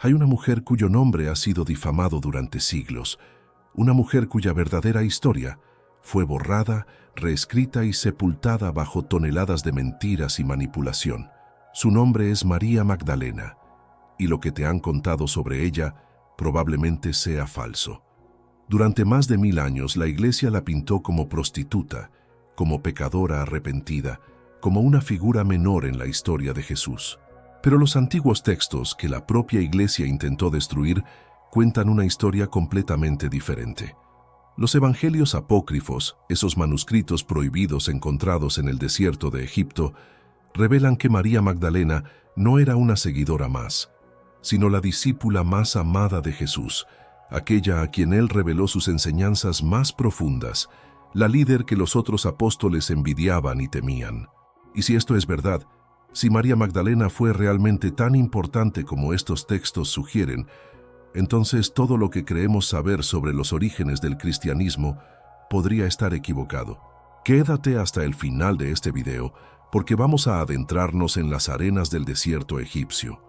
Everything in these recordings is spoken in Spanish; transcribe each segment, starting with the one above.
Hay una mujer cuyo nombre ha sido difamado durante siglos, una mujer cuya verdadera historia fue borrada, reescrita y sepultada bajo toneladas de mentiras y manipulación. Su nombre es María Magdalena, y lo que te han contado sobre ella probablemente sea falso. Durante más de 1000 años la Iglesia la pintó como prostituta, como pecadora arrepentida, como una figura menor en la historia de Jesús. Pero los antiguos textos que la propia Iglesia intentó destruir cuentan una historia completamente diferente. Los evangelios apócrifos, esos manuscritos prohibidos encontrados en el desierto de Egipto, revelan que María Magdalena no era una seguidora más, sino la discípula más amada de Jesús, aquella a quien él reveló sus enseñanzas más profundas, la líder que los otros apóstoles envidiaban y temían. Y si esto es verdad, si María Magdalena fue realmente tan importante como estos textos sugieren, entonces todo lo que creemos saber sobre los orígenes del cristianismo podría estar equivocado. Quédate hasta el final de este video, porque vamos a adentrarnos en las arenas del desierto egipcio.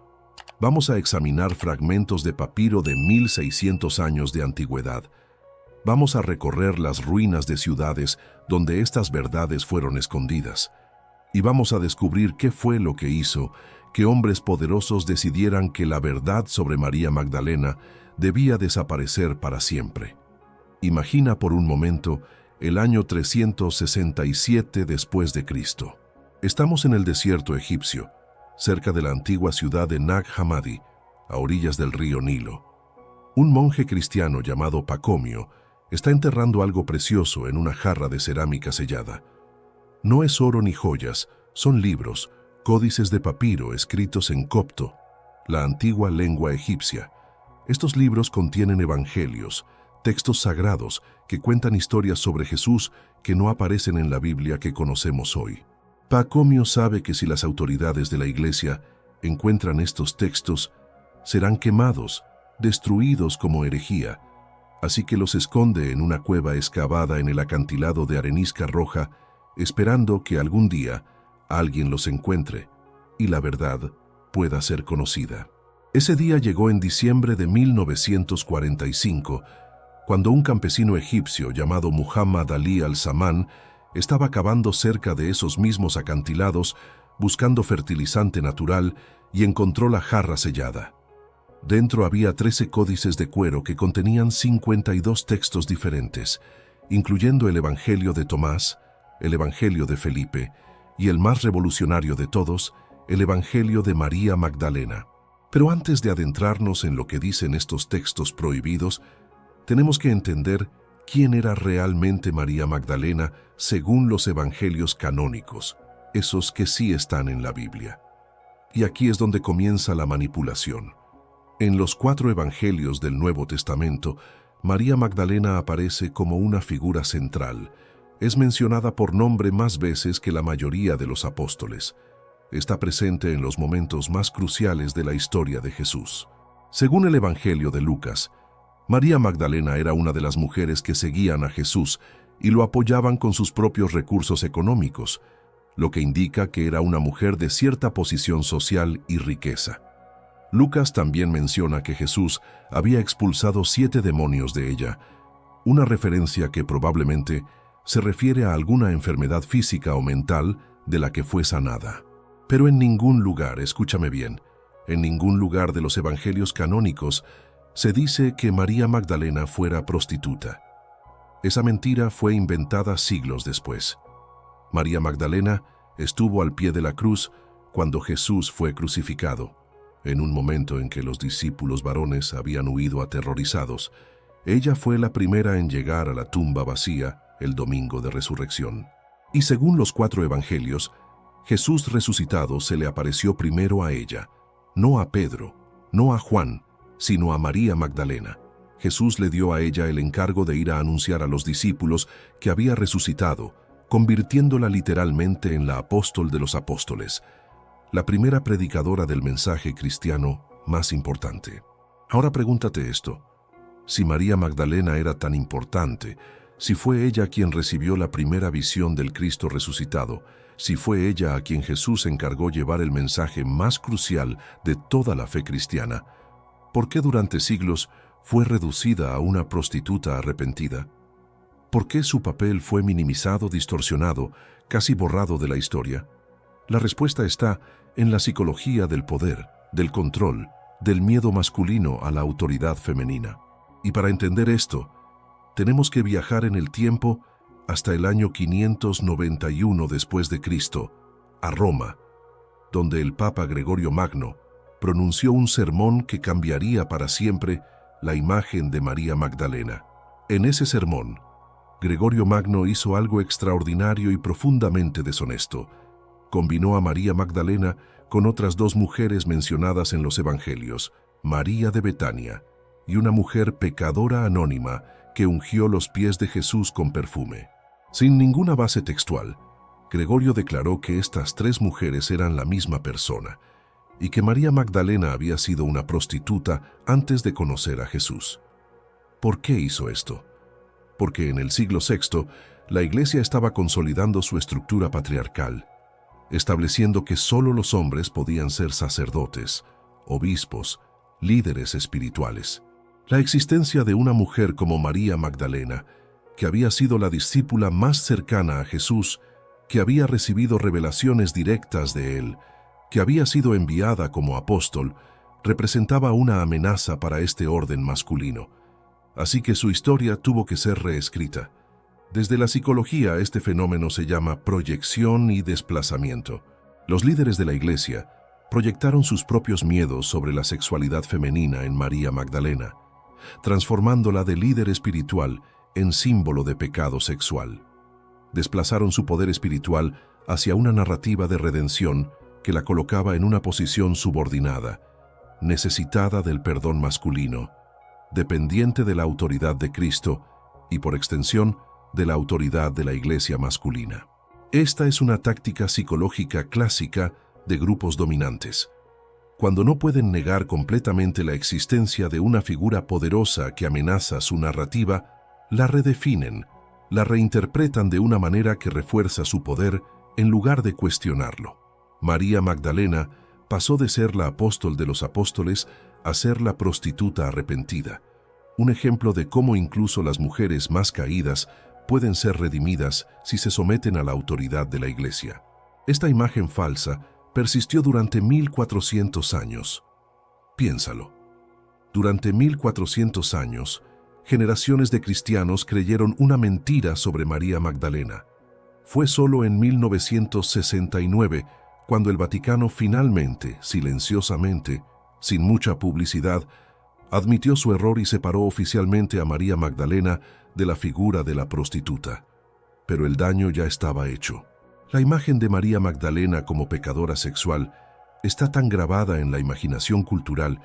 Vamos a examinar fragmentos de papiro de 1600 años de antigüedad. Vamos a recorrer las ruinas de ciudades donde estas verdades fueron escondidas. Y vamos a descubrir qué fue lo que hizo que hombres poderosos decidieran que la verdad sobre María Magdalena debía desaparecer para siempre. Imagina por un momento el año 367 después de Cristo. Estamos en el desierto egipcio, cerca de la antigua ciudad de Nag Hammadi, a orillas del río Nilo. Un monje cristiano llamado Pacomio está enterrando algo precioso en una jarra de cerámica sellada. No es oro ni joyas, son libros, códices de papiro escritos en copto, la antigua lengua egipcia. Estos libros contienen evangelios, textos sagrados que cuentan historias sobre Jesús que no aparecen en la Biblia que conocemos hoy. Pacomio sabe que si las autoridades de la Iglesia encuentran estos textos, serán quemados, destruidos como herejía, así que los esconde en una cueva excavada en el acantilado de arenisca roja, esperando que algún día alguien los encuentre y la verdad pueda ser conocida. Ese día llegó en diciembre de 1945, cuando un campesino egipcio llamado Muhammad Ali al-Samán estaba cavando cerca de esos mismos acantilados buscando fertilizante natural y encontró la jarra sellada. Dentro había 13 códices de cuero que contenían 52 textos diferentes, incluyendo el Evangelio de Tomás, el Evangelio de Felipe y el más revolucionario de todos, el Evangelio de María Magdalena. Pero antes de adentrarnos en lo que dicen estos textos prohibidos, tenemos que entender quién era realmente María Magdalena según los evangelios canónicos, esos que sí están en la Biblia. Y aquí es donde comienza la manipulación. En los 4 evangelios del Nuevo Testamento, María Magdalena aparece como una figura central. Es mencionada por nombre más veces que la mayoría de los apóstoles. Está presente en los momentos más cruciales de la historia de Jesús. Según el Evangelio de Lucas, María Magdalena era una de las mujeres que seguían a Jesús y lo apoyaban con sus propios recursos económicos, lo que indica que era una mujer de cierta posición social y riqueza. Lucas también menciona que Jesús había expulsado 7 demonios de ella, una referencia que probablemente se refiere a alguna enfermedad física o mental de la que fue sanada. Pero en ningún lugar, escúchame bien, en ningún lugar de los evangelios canónicos se dice que María Magdalena fuera prostituta. Esa mentira fue inventada siglos después. María Magdalena estuvo al pie de la cruz cuando Jesús fue crucificado, en un momento en que los discípulos varones habían huido aterrorizados. Ella fue la primera en llegar a la tumba vacía el domingo de resurrección. Y según los 4 evangelios, Jesús resucitado se le apareció primero a ella, no a Pedro, no a Juan, sino a María Magdalena. Jesús le dio a ella el encargo de ir a anunciar a los discípulos que había resucitado, convirtiéndola literalmente en la apóstol de los apóstoles, la primera predicadora del mensaje cristiano más importante. Ahora pregúntate esto: si María Magdalena era tan importante, si fue ella quien recibió la primera visión del Cristo resucitado, si fue ella a quien Jesús encargó llevar el mensaje más crucial de toda la fe cristiana, ¿Por qué durante siglos fue reducida a una prostituta arrepentida? ¿Por qué su papel fue minimizado, distorsionado, casi borrado de la historia? La respuesta está en la psicología del poder, del control, del miedo masculino a la autoridad femenina. Y para entender esto, tenemos que viajar en el tiempo hasta el año 591 después de Cristo, a Roma, donde el Papa Gregorio Magno pronunció un sermón que cambiaría para siempre la imagen de María Magdalena. En ese sermón, Gregorio Magno hizo algo extraordinario y profundamente deshonesto. Combinó a María Magdalena con otras dos mujeres mencionadas en los Evangelios, María de Betania y una mujer pecadora anónima que ungió los pies de Jesús con perfume. Sin ninguna base textual, Gregorio declaró que estas tres mujeres eran la misma persona y que María Magdalena había sido una prostituta antes de conocer a Jesús. ¿Por qué hizo esto? Porque en el siglo VI, la Iglesia estaba consolidando su estructura patriarcal, estableciendo que solo los hombres podían ser sacerdotes, obispos, líderes espirituales. La existencia de una mujer como María Magdalena, que había sido la discípula más cercana a Jesús, que había recibido revelaciones directas de él, que había sido enviada como apóstol, representaba una amenaza para este orden masculino. Así que su historia tuvo que ser reescrita. Desde la psicología, este fenómeno se llama proyección y desplazamiento. Los líderes de la Iglesia proyectaron sus propios miedos sobre la sexualidad femenina en María Magdalena, transformándola de líder espiritual en símbolo de pecado sexual. Desplazaron su poder espiritual hacia una narrativa de redención que la colocaba en una posición subordinada, necesitada del perdón masculino, dependiente de la autoridad de Cristo y, por extensión, de la autoridad de la Iglesia masculina. Esta es una táctica psicológica clásica de grupos dominantes. Cuando no pueden negar completamente la existencia de una figura poderosa que amenaza su narrativa, la redefinen, la reinterpretan de una manera que refuerza su poder en lugar de cuestionarlo. María Magdalena pasó de ser la apóstol de los apóstoles a ser la prostituta arrepentida, un ejemplo de cómo incluso las mujeres más caídas pueden ser redimidas si se someten a la autoridad de la Iglesia. Esta imagen falsa persistió durante 1400 años. Piénsalo. Durante 1400 años, generaciones de cristianos creyeron una mentira sobre María Magdalena. Fue solo en 1969 cuando el Vaticano finalmente, silenciosamente, sin mucha publicidad, admitió su error y separó oficialmente a María Magdalena de la figura de la prostituta. Pero el daño ya estaba hecho. La imagen de María Magdalena como pecadora sexual está tan grabada en la imaginación cultural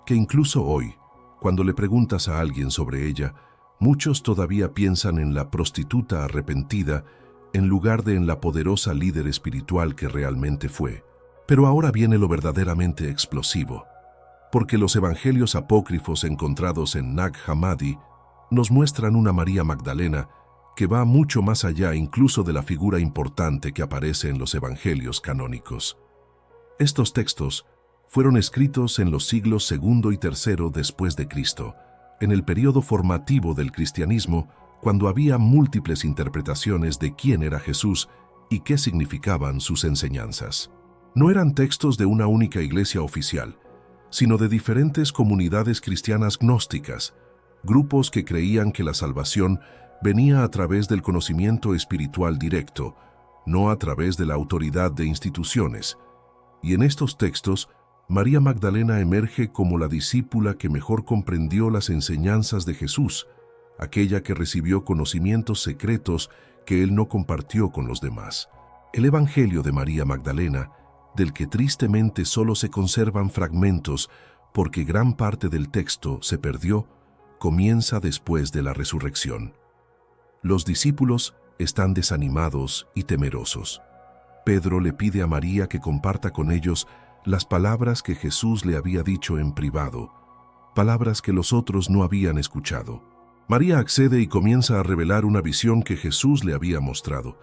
que incluso hoy, cuando le preguntas a alguien sobre ella, muchos todavía piensan en la prostituta arrepentida en lugar de en la poderosa líder espiritual que realmente fue. Pero ahora viene lo verdaderamente explosivo, porque los evangelios apócrifos encontrados en Nag Hammadi nos muestran una María Magdalena que va mucho más allá incluso de la figura importante que aparece en los evangelios canónicos. Estos textos fueron escritos en los siglos II y III después de Cristo, en el periodo formativo del cristianismo, cuando había múltiples interpretaciones de quién era Jesús y qué significaban sus enseñanzas. No eran textos de una única iglesia oficial, sino de diferentes comunidades cristianas gnósticas, grupos que creían que la salvación venía a través del conocimiento espiritual directo, no a través de la autoridad de instituciones. Y en estos textos, María Magdalena emerge como la discípula que mejor comprendió las enseñanzas de Jesús, aquella que recibió conocimientos secretos que él no compartió con los demás. El Evangelio de María Magdalena, del que tristemente solo se conservan fragmentos porque gran parte del texto se perdió, comienza después de la resurrección. Los discípulos están desanimados y temerosos. Pedro le pide a María que comparta con ellos las palabras que Jesús le había dicho en privado, palabras que los otros no habían escuchado. María accede y comienza a revelar una visión que Jesús le había mostrado,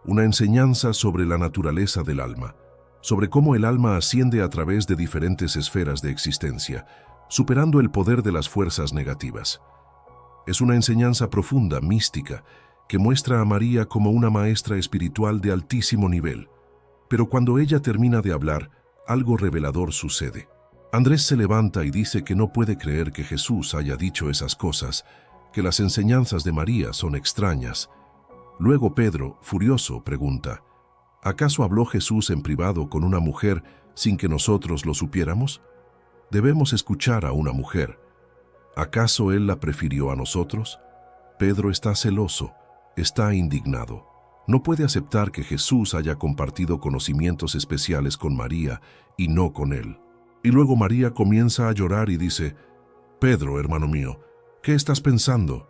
una enseñanza sobre la naturaleza del alma, sobre cómo el alma asciende a través de diferentes esferas de existencia, superando el poder de las fuerzas negativas. Es una enseñanza profunda, mística, que muestra a María como una maestra espiritual de altísimo nivel. Pero cuando ella termina de hablar, algo revelador sucede. Andrés se levanta y dice que no puede creer que Jesús haya dicho esas cosas, que las enseñanzas de María son extrañas. Luego Pedro, furioso, pregunta: ¿acaso habló Jesús en privado con una mujer sin que nosotros lo supiéramos? Debemos escuchar a una mujer. ¿Acaso él la prefirió a nosotros? Pedro está celoso, está indignado. No puede aceptar que Jesús haya compartido conocimientos especiales con María y no con él. Y luego María comienza a llorar y dice: Pedro, hermano mío, ¿qué estás pensando?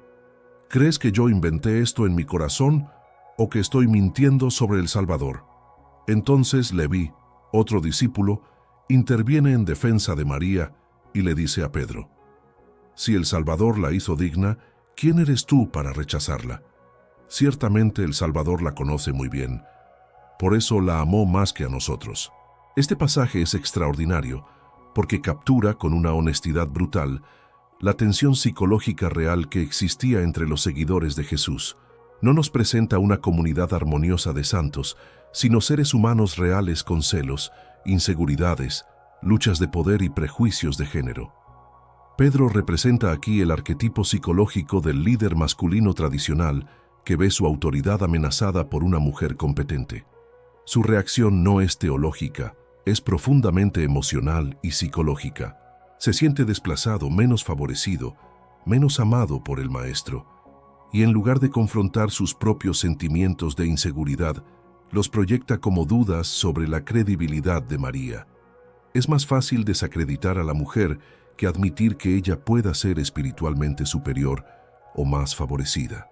¿Crees que yo inventé esto en mi corazón o que estoy mintiendo sobre el Salvador? Entonces Leví, otro discípulo, interviene en defensa de María y le dice a Pedro: si el Salvador la hizo digna, ¿quién eres tú para rechazarla? Ciertamente el Salvador la conoce muy bien, por eso la amó más que a nosotros. Este pasaje es extraordinario porque captura con una honestidad brutal la tensión psicológica real que existía entre los seguidores de Jesús. No nos presenta una comunidad armoniosa de santos, sino seres humanos reales con celos, inseguridades, luchas de poder y prejuicios de género. Pedro representa aquí el arquetipo psicológico del líder masculino tradicional que ve su autoridad amenazada por una mujer competente. Su reacción no es teológica, es profundamente emocional y psicológica. Se siente desplazado, menos favorecido, menos amado por el maestro, y en lugar de confrontar sus propios sentimientos de inseguridad, los proyecta como dudas sobre la credibilidad de María. Es más fácil desacreditar a la mujer que admitir que ella pueda ser espiritualmente superior o más favorecida.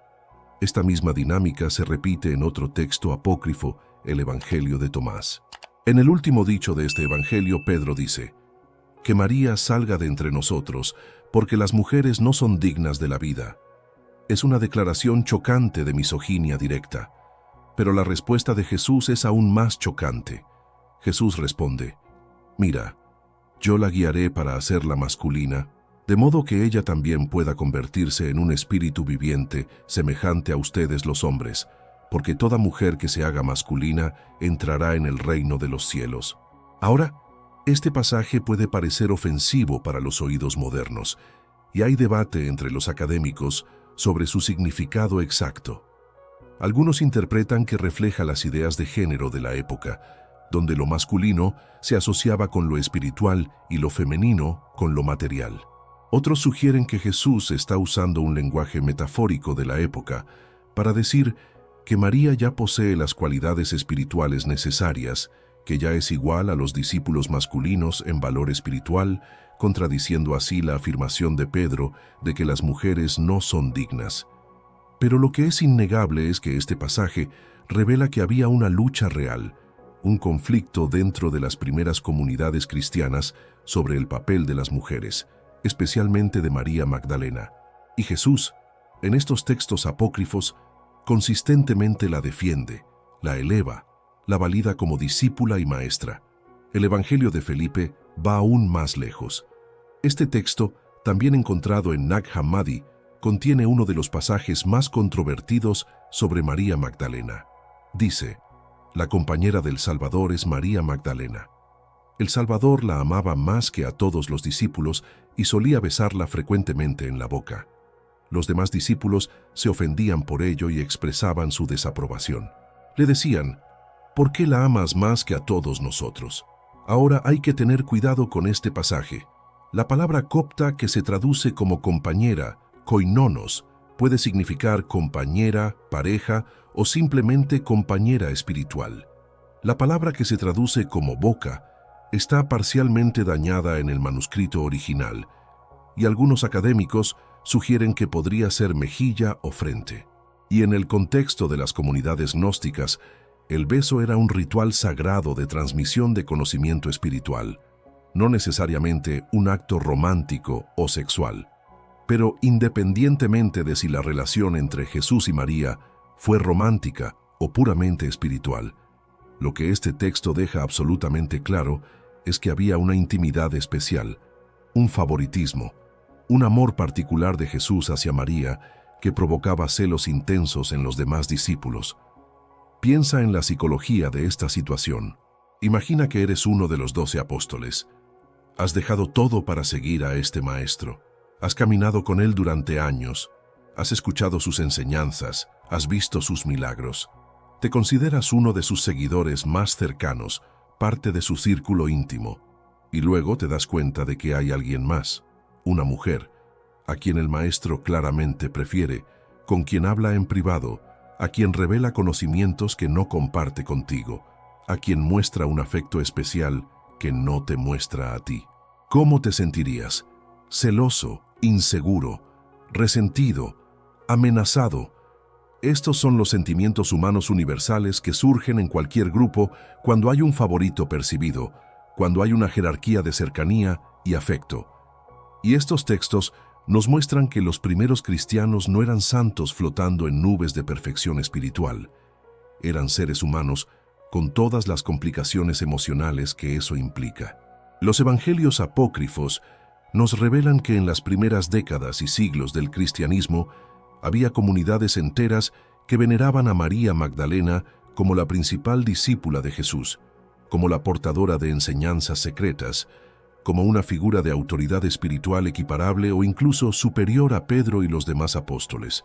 Esta misma dinámica se repite en otro texto apócrifo, el Evangelio de Tomás. En el último dicho de este Evangelio, Pedro dice: que María salga de entre nosotros, porque las mujeres no son dignas de la vida. Es una declaración chocante de misoginia directa, pero la respuesta de Jesús es aún más chocante. Jesús responde: mira, yo la guiaré para hacerla masculina, de modo que ella también pueda convertirse en un espíritu viviente semejante a ustedes los hombres, porque toda mujer que se haga masculina entrará en el reino de los cielos. Ahora, este pasaje puede parecer ofensivo para los oídos modernos, y hay debate entre los académicos sobre su significado exacto. Algunos interpretan que refleja las ideas de género de la época, donde lo masculino se asociaba con lo espiritual y lo femenino con lo material. Otros sugieren que Jesús está usando un lenguaje metafórico de la época para decir que María ya posee las cualidades espirituales necesarias, que ya es igual a los discípulos masculinos en valor espiritual, contradiciendo así la afirmación de Pedro de que las mujeres no son dignas. Pero lo que es innegable es que este pasaje revela que había una lucha real, un conflicto dentro de las primeras comunidades cristianas sobre el papel de las mujeres, especialmente de María Magdalena. Y Jesús, en estos textos apócrifos, consistentemente la defiende, la eleva, la valida como discípula y maestra. El Evangelio de Felipe va aún más lejos. Este texto, también encontrado en Nag Hammadi, contiene uno de los pasajes más controvertidos sobre María Magdalena. Dice: la compañera del Salvador es María Magdalena. El Salvador la amaba más que a todos los discípulos y solía besarla frecuentemente en la boca. Los demás discípulos se ofendían por ello y expresaban su desaprobación. Le decían: ¿por qué la amas más que a todos nosotros? Ahora hay que tener cuidado con este pasaje. La palabra copta, que se traduce como compañera, koinonos, puede significar compañera, pareja o simplemente compañera espiritual. La palabra que se traduce como boca está parcialmente dañada en el manuscrito original, y algunos académicos sugieren que podría ser mejilla o frente. Y en el contexto de las comunidades gnósticas, el beso era un ritual sagrado de transmisión de conocimiento espiritual, no necesariamente un acto romántico o sexual. Pero independientemente de si la relación entre Jesús y María fue romántica o puramente espiritual, lo que este texto deja absolutamente claro es que había una intimidad especial, un favoritismo, un amor particular de Jesús hacia María que provocaba celos intensos en los demás discípulos. Piensa en la psicología de esta situación. Imagina que eres uno de los 12 apóstoles. Has dejado todo para seguir a este maestro. Has caminado con él durante años. Has escuchado sus enseñanzas. Has visto sus milagros. Te consideras uno de sus seguidores más cercanos, parte de su círculo íntimo. Y luego te das cuenta de que hay alguien más, una mujer, a quien el maestro claramente prefiere, con quien habla en privado, a quien revela conocimientos que no comparte contigo, a quien muestra un afecto especial que no te muestra a ti. ¿Cómo te sentirías? Celoso, inseguro, resentido, amenazado. Estos son los sentimientos humanos universales que surgen en cualquier grupo cuando hay un favorito percibido, cuando hay una jerarquía de cercanía y afecto. Y estos textos nos muestran que los primeros cristianos no eran santos flotando en nubes de perfección espiritual. Eran seres humanos con todas las complicaciones emocionales que eso implica. Los evangelios apócrifos nos revelan que en las primeras décadas y siglos del cristianismo había comunidades enteras que veneraban a María Magdalena como la principal discípula de Jesús, como la portadora de enseñanzas secretas, como una figura de autoridad espiritual equiparable o incluso superior a Pedro y los demás apóstoles.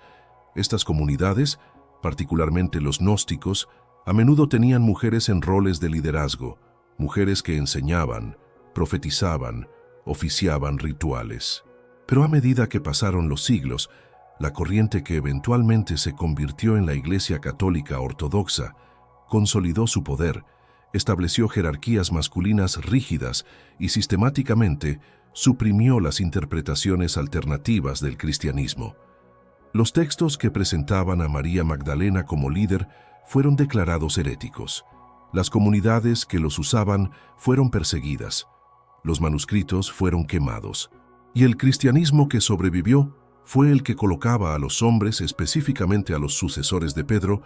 Estas comunidades, particularmente los gnósticos, a menudo tenían mujeres en roles de liderazgo, mujeres que enseñaban, profetizaban, oficiaban rituales. Pero a medida que pasaron los siglos, la corriente que eventualmente se convirtió en la Iglesia Católica Ortodoxa consolidó su poder, estableció jerarquías masculinas rígidas y sistemáticamente suprimió las interpretaciones alternativas del cristianismo. Los textos que presentaban a María Magdalena como líder fueron declarados heréticos. Las comunidades que los usaban fueron perseguidas. Los manuscritos fueron quemados. Y el cristianismo que sobrevivió fue el que colocaba a los hombres, específicamente a los sucesores de Pedro,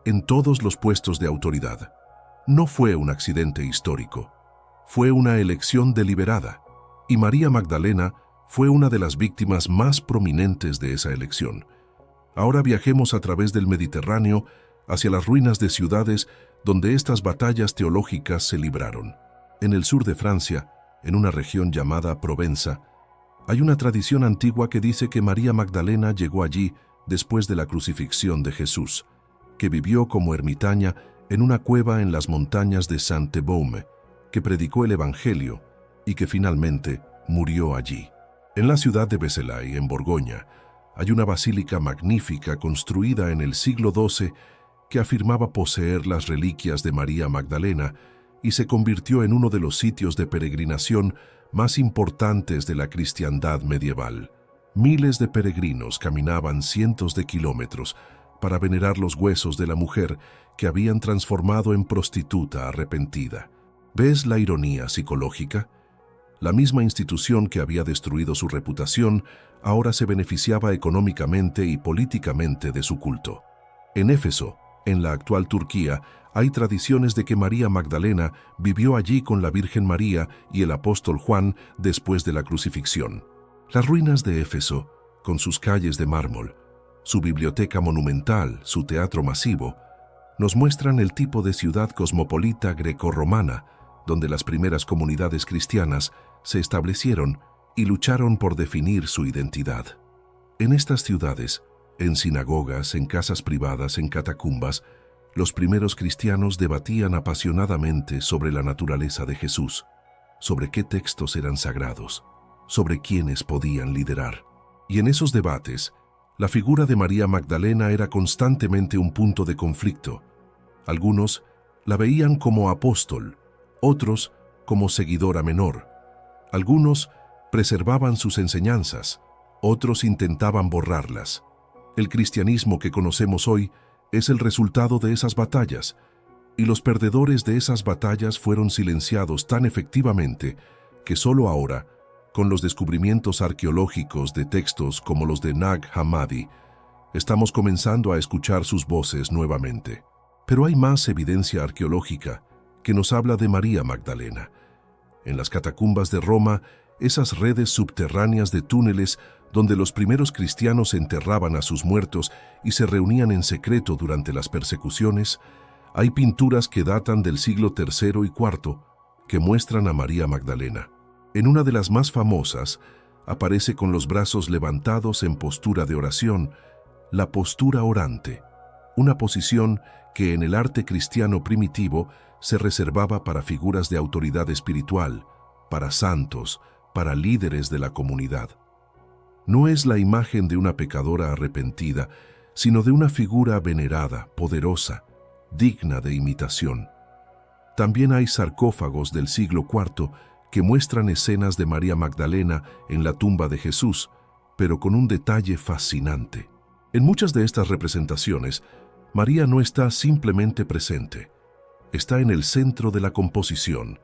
en todos los puestos de autoridad. No fue un accidente histórico, fue una elección deliberada, y María Magdalena fue una de las víctimas más prominentes de esa elección. Ahora viajemos a través del Mediterráneo hacia las ruinas de ciudades donde estas batallas teológicas se libraron. En el sur de Francia, en una región llamada Provenza, hay una tradición antigua que dice que María Magdalena llegó allí después de la crucifixión de Jesús, que vivió como ermitaña en una cueva en las montañas de Sainte-Baume, que predicó el Evangelio y que finalmente murió allí. En la ciudad de Vézelay, en Borgoña, hay una basílica magnífica construida en el siglo XII que afirmaba poseer las reliquias de María Magdalena y se convirtió en uno de los sitios de peregrinación más importantes de la cristiandad medieval. Miles de peregrinos caminaban cientos de kilómetros para venerar los huesos de la mujer que habían transformado en prostituta arrepentida. ¿Ves la ironía psicológica? La misma institución que había destruido su reputación ahora se beneficiaba económicamente y políticamente de su culto. En Éfeso, en la actual Turquía, hay tradiciones de que María Magdalena vivió allí con la Virgen María y el apóstol Juan después de la crucifixión. Las ruinas de Éfeso, con sus calles de mármol, su biblioteca monumental, su teatro masivo, nos muestran el tipo de ciudad cosmopolita grecorromana, donde las primeras comunidades cristianas se establecieron y lucharon por definir su identidad. En estas ciudades, en sinagogas, en casas privadas, en catacumbas, los primeros cristianos debatían apasionadamente sobre la naturaleza de Jesús, sobre qué textos eran sagrados, sobre quiénes podían liderar. Y en esos debates, la figura de María Magdalena era constantemente un punto de conflicto. Algunos la veían como apóstol, otros como seguidora menor. Algunos preservaban sus enseñanzas, otros intentaban borrarlas. El cristianismo que conocemos hoy es el resultado de esas batallas, y los perdedores de esas batallas fueron silenciados tan efectivamente que solo ahora, con los descubrimientos arqueológicos de textos como los de Nag Hammadi, estamos comenzando a escuchar sus voces nuevamente. Pero hay más evidencia arqueológica que nos habla de María Magdalena. En las catacumbas de Roma esas redes subterráneas de túneles donde los primeros cristianos enterraban a sus muertos y se reunían en secreto durante las persecuciones, hay pinturas que datan del siglo III y IV que muestran a María Magdalena. En una de las más famosas, aparece con los brazos levantados en postura de oración, la postura orante, una posición que en el arte cristiano primitivo se reservaba para figuras de autoridad espiritual, para santos, para líderes de la comunidad. No es la imagen de una pecadora arrepentida, sino de una figura venerada, poderosa, digna de imitación. También hay sarcófagos del siglo IV que muestran escenas de María Magdalena en la tumba de Jesús, pero con un detalle fascinante. En muchas de estas representaciones, María no está simplemente presente, está en el centro de la composición,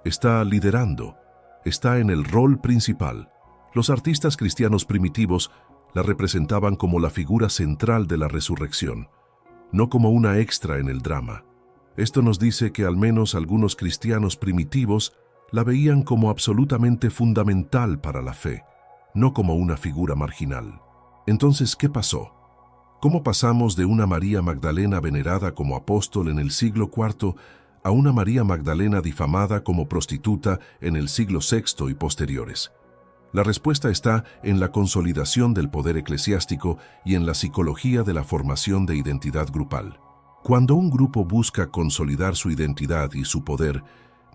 está liderando, está en el rol principal. Los artistas cristianos primitivos la representaban como la figura central de la resurrección, no como una extra en el drama. Esto nos dice que al menos algunos cristianos primitivos la veían como absolutamente fundamental para la fe, no como una figura marginal. Entonces, ¿qué pasó? ¿Cómo pasamos de una María Magdalena venerada como apóstol en el siglo IV a una María Magdalena difamada como prostituta en el siglo VI y posteriores? La respuesta está en la consolidación del poder eclesiástico y en la psicología de la formación de identidad grupal. Cuando un grupo busca consolidar su identidad y su poder,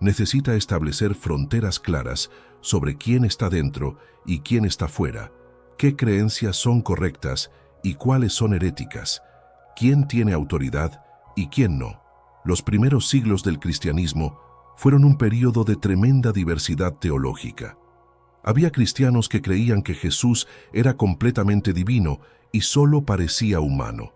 necesita establecer fronteras claras sobre quién está dentro y quién está fuera, qué creencias son correctas y cuáles son heréticas, quién tiene autoridad y quién no. Los primeros siglos del cristianismo fueron un período de tremenda diversidad teológica. Había cristianos que creían que Jesús era completamente divino y solo parecía humano.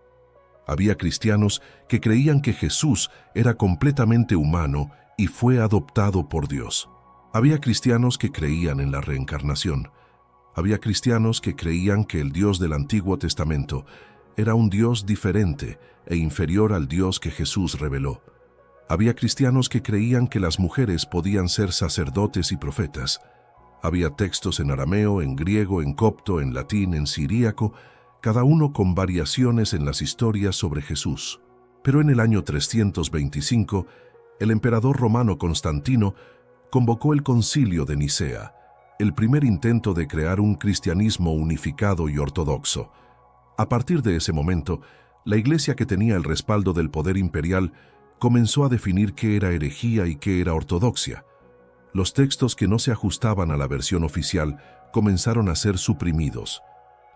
Había cristianos que creían que Jesús era completamente humano y fue adoptado por Dios. Había cristianos que creían en la reencarnación. Había cristianos que creían que el Dios del Antiguo Testamento era un Dios diferente e inferior al Dios que Jesús reveló. Había cristianos que creían que las mujeres podían ser sacerdotes y profetas. Había textos en arameo, en griego, en copto, en latín, en siríaco, cada uno con variaciones en las historias sobre Jesús. Pero en el año 325, el emperador romano Constantino convocó el Concilio de Nicea, el primer intento de crear un cristianismo unificado y ortodoxo. A partir de ese momento, la Iglesia, que tenía el respaldo del poder imperial, comenzó a definir qué era herejía y qué era ortodoxia. Los textos que no se ajustaban a la versión oficial comenzaron a ser suprimidos.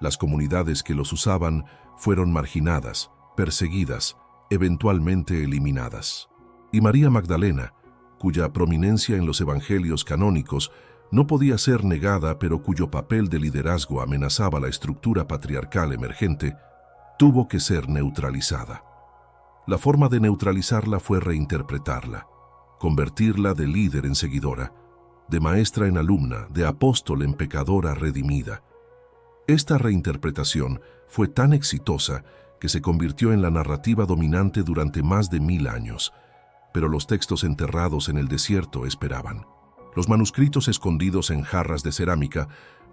Las comunidades que los usaban fueron marginadas, perseguidas, eventualmente eliminadas. Y María Magdalena, cuya prominencia en los evangelios canónicos no podía ser negada, pero cuyo papel de liderazgo amenazaba la estructura patriarcal emergente, tuvo que ser neutralizada. La forma de neutralizarla fue reinterpretarla, convertirla de líder en seguidora, de maestra en alumna, de apóstol en pecadora redimida. Esta reinterpretación fue tan exitosa que se convirtió en la narrativa dominante durante más de 1000 años, pero los textos enterrados en el desierto esperaban. Los manuscritos escondidos en jarras de cerámica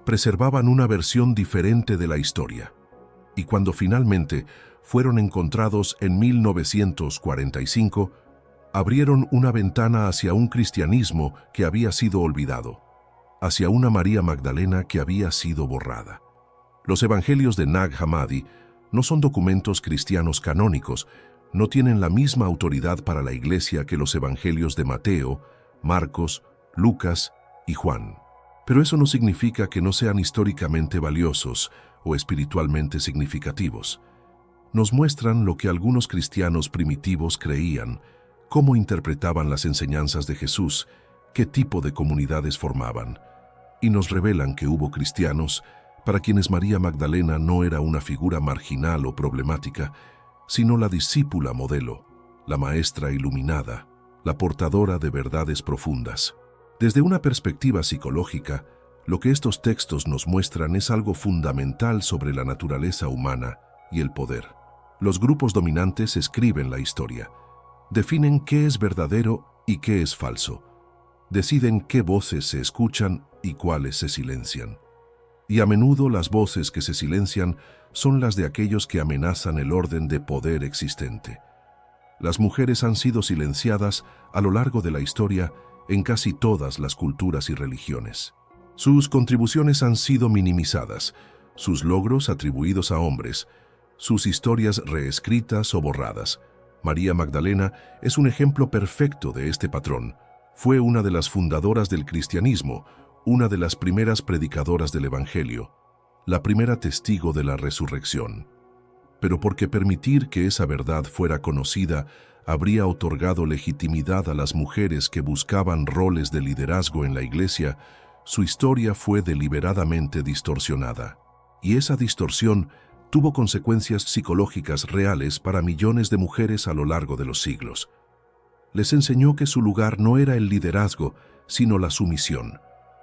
preservaban una versión diferente de la historia. Y cuando finalmente fueron encontrados en 1945, abrieron una ventana hacia un cristianismo que había sido olvidado, hacia una María Magdalena que había sido borrada. Los evangelios de Nag Hammadi no son documentos cristianos canónicos, no tienen la misma autoridad para la Iglesia que los evangelios de Mateo, Marcos, Lucas y Juan. Pero eso no significa que no sean históricamente valiosos o espiritualmente significativos. Nos muestran lo que algunos cristianos primitivos creían, cómo interpretaban las enseñanzas de Jesús, qué tipo de comunidades formaban. Y nos revelan que hubo cristianos para quienes María Magdalena no era una figura marginal o problemática, sino la discípula modelo, la maestra iluminada, la portadora de verdades profundas. Desde una perspectiva psicológica, lo que estos textos nos muestran es algo fundamental sobre la naturaleza humana y el poder. Los grupos dominantes escriben la historia, definen qué es verdadero y qué es falso. deciden qué voces se escuchan y cuáles se silencian. Y a menudo las voces que se silencian son las de aquellos que amenazan el orden de poder existente. Las mujeres han sido silenciadas a lo largo de la historia en casi todas las culturas y religiones. Sus contribuciones han sido minimizadas, sus logros atribuidos a hombres, sus historias reescritas o borradas. María Magdalena es un ejemplo perfecto de este patrón. Fue una de las fundadoras del cristianismo, una de las primeras predicadoras del Evangelio, la primera testigo de la resurrección. Pero porque permitir que esa verdad fuera conocida habría otorgado legitimidad a las mujeres que buscaban roles de liderazgo en la Iglesia, su historia fue deliberadamente distorsionada. Y esa distorsión tuvo consecuencias psicológicas reales para millones de mujeres a lo largo de los siglos. Les enseñó que su lugar no era el liderazgo, sino la sumisión,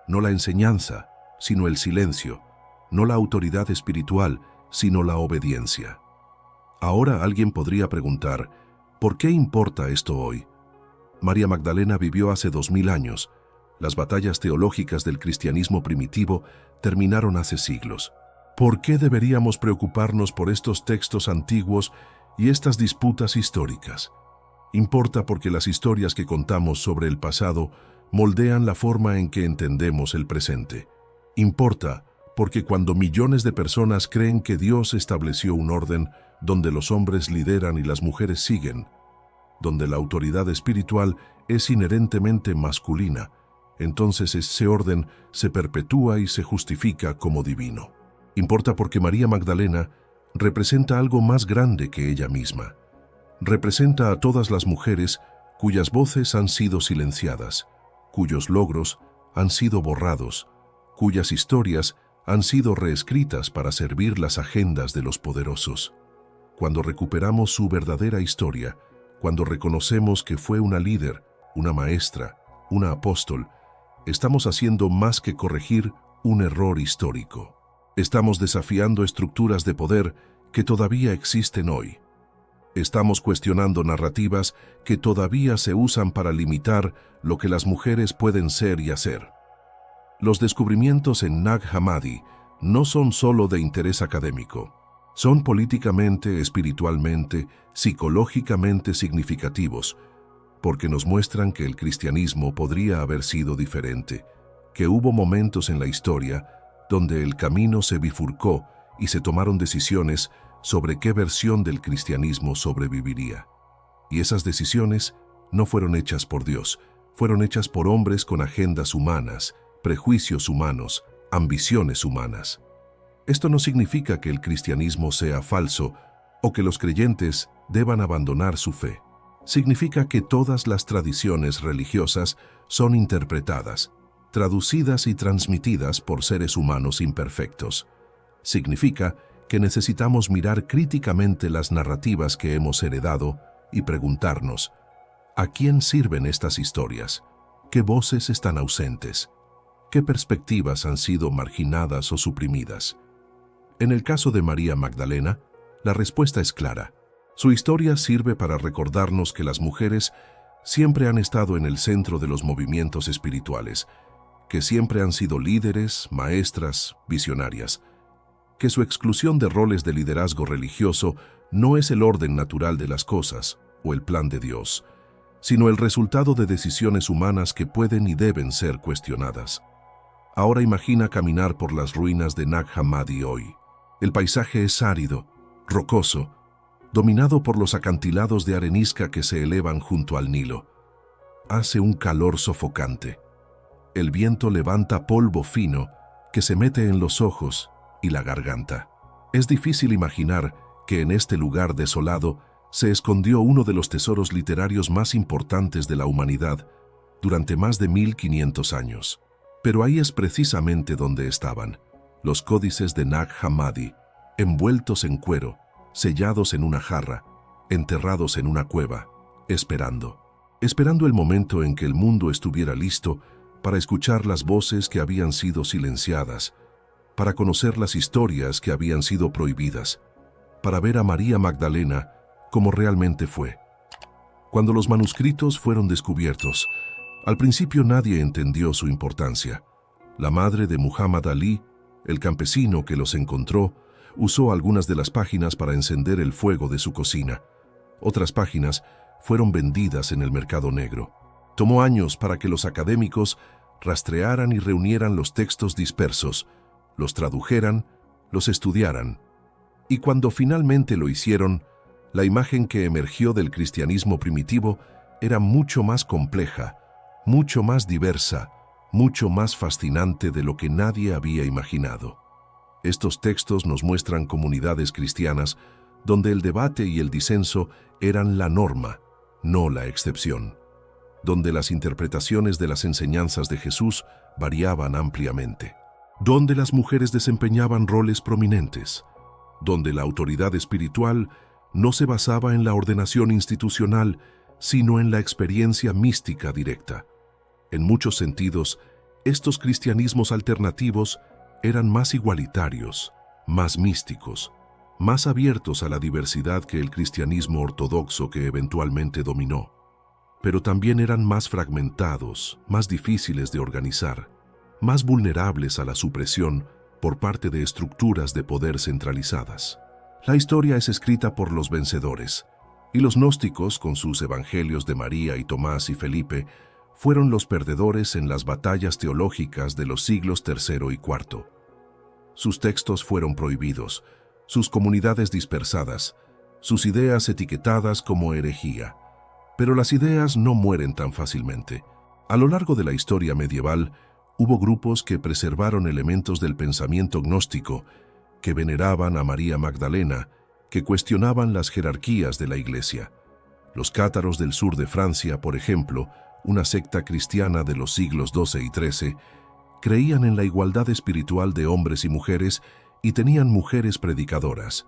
no la enseñanza, sino el silencio, no la autoridad espiritual, sino la obediencia. Ahora alguien podría preguntar, ¿por qué importa esto hoy? María Magdalena vivió hace 2000 años. Las batallas teológicas del cristianismo primitivo terminaron hace siglos. ¿Por qué deberíamos preocuparnos por estos textos antiguos y estas disputas históricas? Importa porque las historias que contamos sobre el pasado moldean la forma en que entendemos el presente. Importa porque cuando millones de personas creen que Dios estableció un orden donde los hombres lideran y las mujeres siguen, donde la autoridad espiritual es inherentemente masculina, entonces ese orden se perpetúa y se justifica como divino. Importa porque María Magdalena representa algo más grande que ella misma. Representa a todas las mujeres cuyas voces han sido silenciadas, cuyos logros han sido borrados, cuyas historias han sido reescritas para servir las agendas de los poderosos. Cuando recuperamos su verdadera historia, cuando reconocemos que fue una líder, una maestra, una apóstol, estamos haciendo más que corregir un error histórico. Estamos desafiando estructuras de poder que todavía existen hoy. Estamos cuestionando narrativas que todavía se usan para limitar lo que las mujeres pueden ser y hacer. Los descubrimientos en Nag Hammadi no son solo de interés académico. Son políticamente, espiritualmente, psicológicamente significativos, porque nos muestran que el cristianismo podría haber sido diferente, que hubo momentos en la historia donde el camino se bifurcó y se tomaron decisiones sobre qué versión del cristianismo sobreviviría. Y esas decisiones no fueron hechas por Dios, fueron hechas por hombres con agendas humanas, prejuicios humanos, ambiciones humanas. Esto no significa que el cristianismo sea falso o que los creyentes deban abandonar su fe. Significa que todas las tradiciones religiosas son interpretadas, traducidas y transmitidas por seres humanos imperfectos. Significa que necesitamos mirar críticamente las narrativas que hemos heredado y preguntarnos, ¿a quién sirven estas historias? ¿Qué voces están ausentes? ¿Qué perspectivas han sido marginadas o suprimidas? En el caso de María Magdalena, la respuesta es clara. Su historia sirve para recordarnos que las mujeres siempre han estado en el centro de los movimientos espirituales, que siempre han sido líderes, maestras, visionarias, que su exclusión de roles de liderazgo religioso no es el orden natural de las cosas o el plan de Dios, sino el resultado de decisiones humanas que pueden y deben ser cuestionadas. Ahora imagina caminar por las ruinas de Nag Hammadi hoy. El paisaje es árido, rocoso, dominado por los acantilados de arenisca que se elevan junto al Nilo. Hace un calor sofocante. El viento levanta polvo fino que se mete en los ojos y la garganta. Es difícil imaginar que en este lugar desolado se escondió uno de los tesoros literarios más importantes de la humanidad durante más de 1500 años. Pero ahí es precisamente donde estaban, los códices de Nag Hammadi, envueltos en cuero, sellados en una jarra, enterrados en una cueva, esperando el momento en que el mundo estuviera listo para escuchar las voces que habían sido silenciadas, para conocer las historias que habían sido prohibidas, para ver a María Magdalena como realmente fue. Cuando los manuscritos fueron descubiertos, Al principio nadie entendió su importancia. La madre de Muhammad Ali, el campesino que los encontró, usó algunas de las páginas para encender el fuego de su cocina. Otras páginas fueron vendidas en el mercado negro. Tomó años para que los académicos rastrearan y reunieran los textos dispersos, los tradujeran, los estudiaran. Y cuando finalmente lo hicieron, la imagen que emergió del cristianismo primitivo era mucho más compleja, mucho más diversa, mucho más fascinante de lo que nadie había imaginado. Estos textos nos muestran comunidades cristianas donde el debate y el disenso eran la norma, no la excepción, donde las interpretaciones de las enseñanzas de Jesús variaban ampliamente, donde las mujeres desempeñaban roles prominentes, donde la autoridad espiritual no se basaba en la ordenación institucional, sino en la experiencia mística directa. En muchos sentidos, estos cristianismos alternativos eran más igualitarios, más místicos, más abiertos a la diversidad que el cristianismo ortodoxo que eventualmente dominó. Pero también eran más fragmentados, más difíciles de organizar, más vulnerables a la supresión por parte de estructuras de poder centralizadas. La historia es escrita por los vencedores, y los gnósticos, con sus evangelios de María y Tomás y Felipe, fueron los perdedores en las batallas teológicas de los siglos III y IV. Sus textos fueron prohibidos, sus comunidades dispersadas, sus ideas etiquetadas como herejía. Pero las ideas no mueren tan fácilmente. A lo largo de la historia medieval, hubo grupos que preservaron elementos del pensamiento gnóstico, que veneraban a María Magdalena, que cuestionaban las jerarquías de la Iglesia. Los cátaros del sur de Francia, por ejemplo, una secta cristiana de los siglos XII y XIII, creían en la igualdad espiritual de hombres y mujeres y tenían mujeres predicadoras.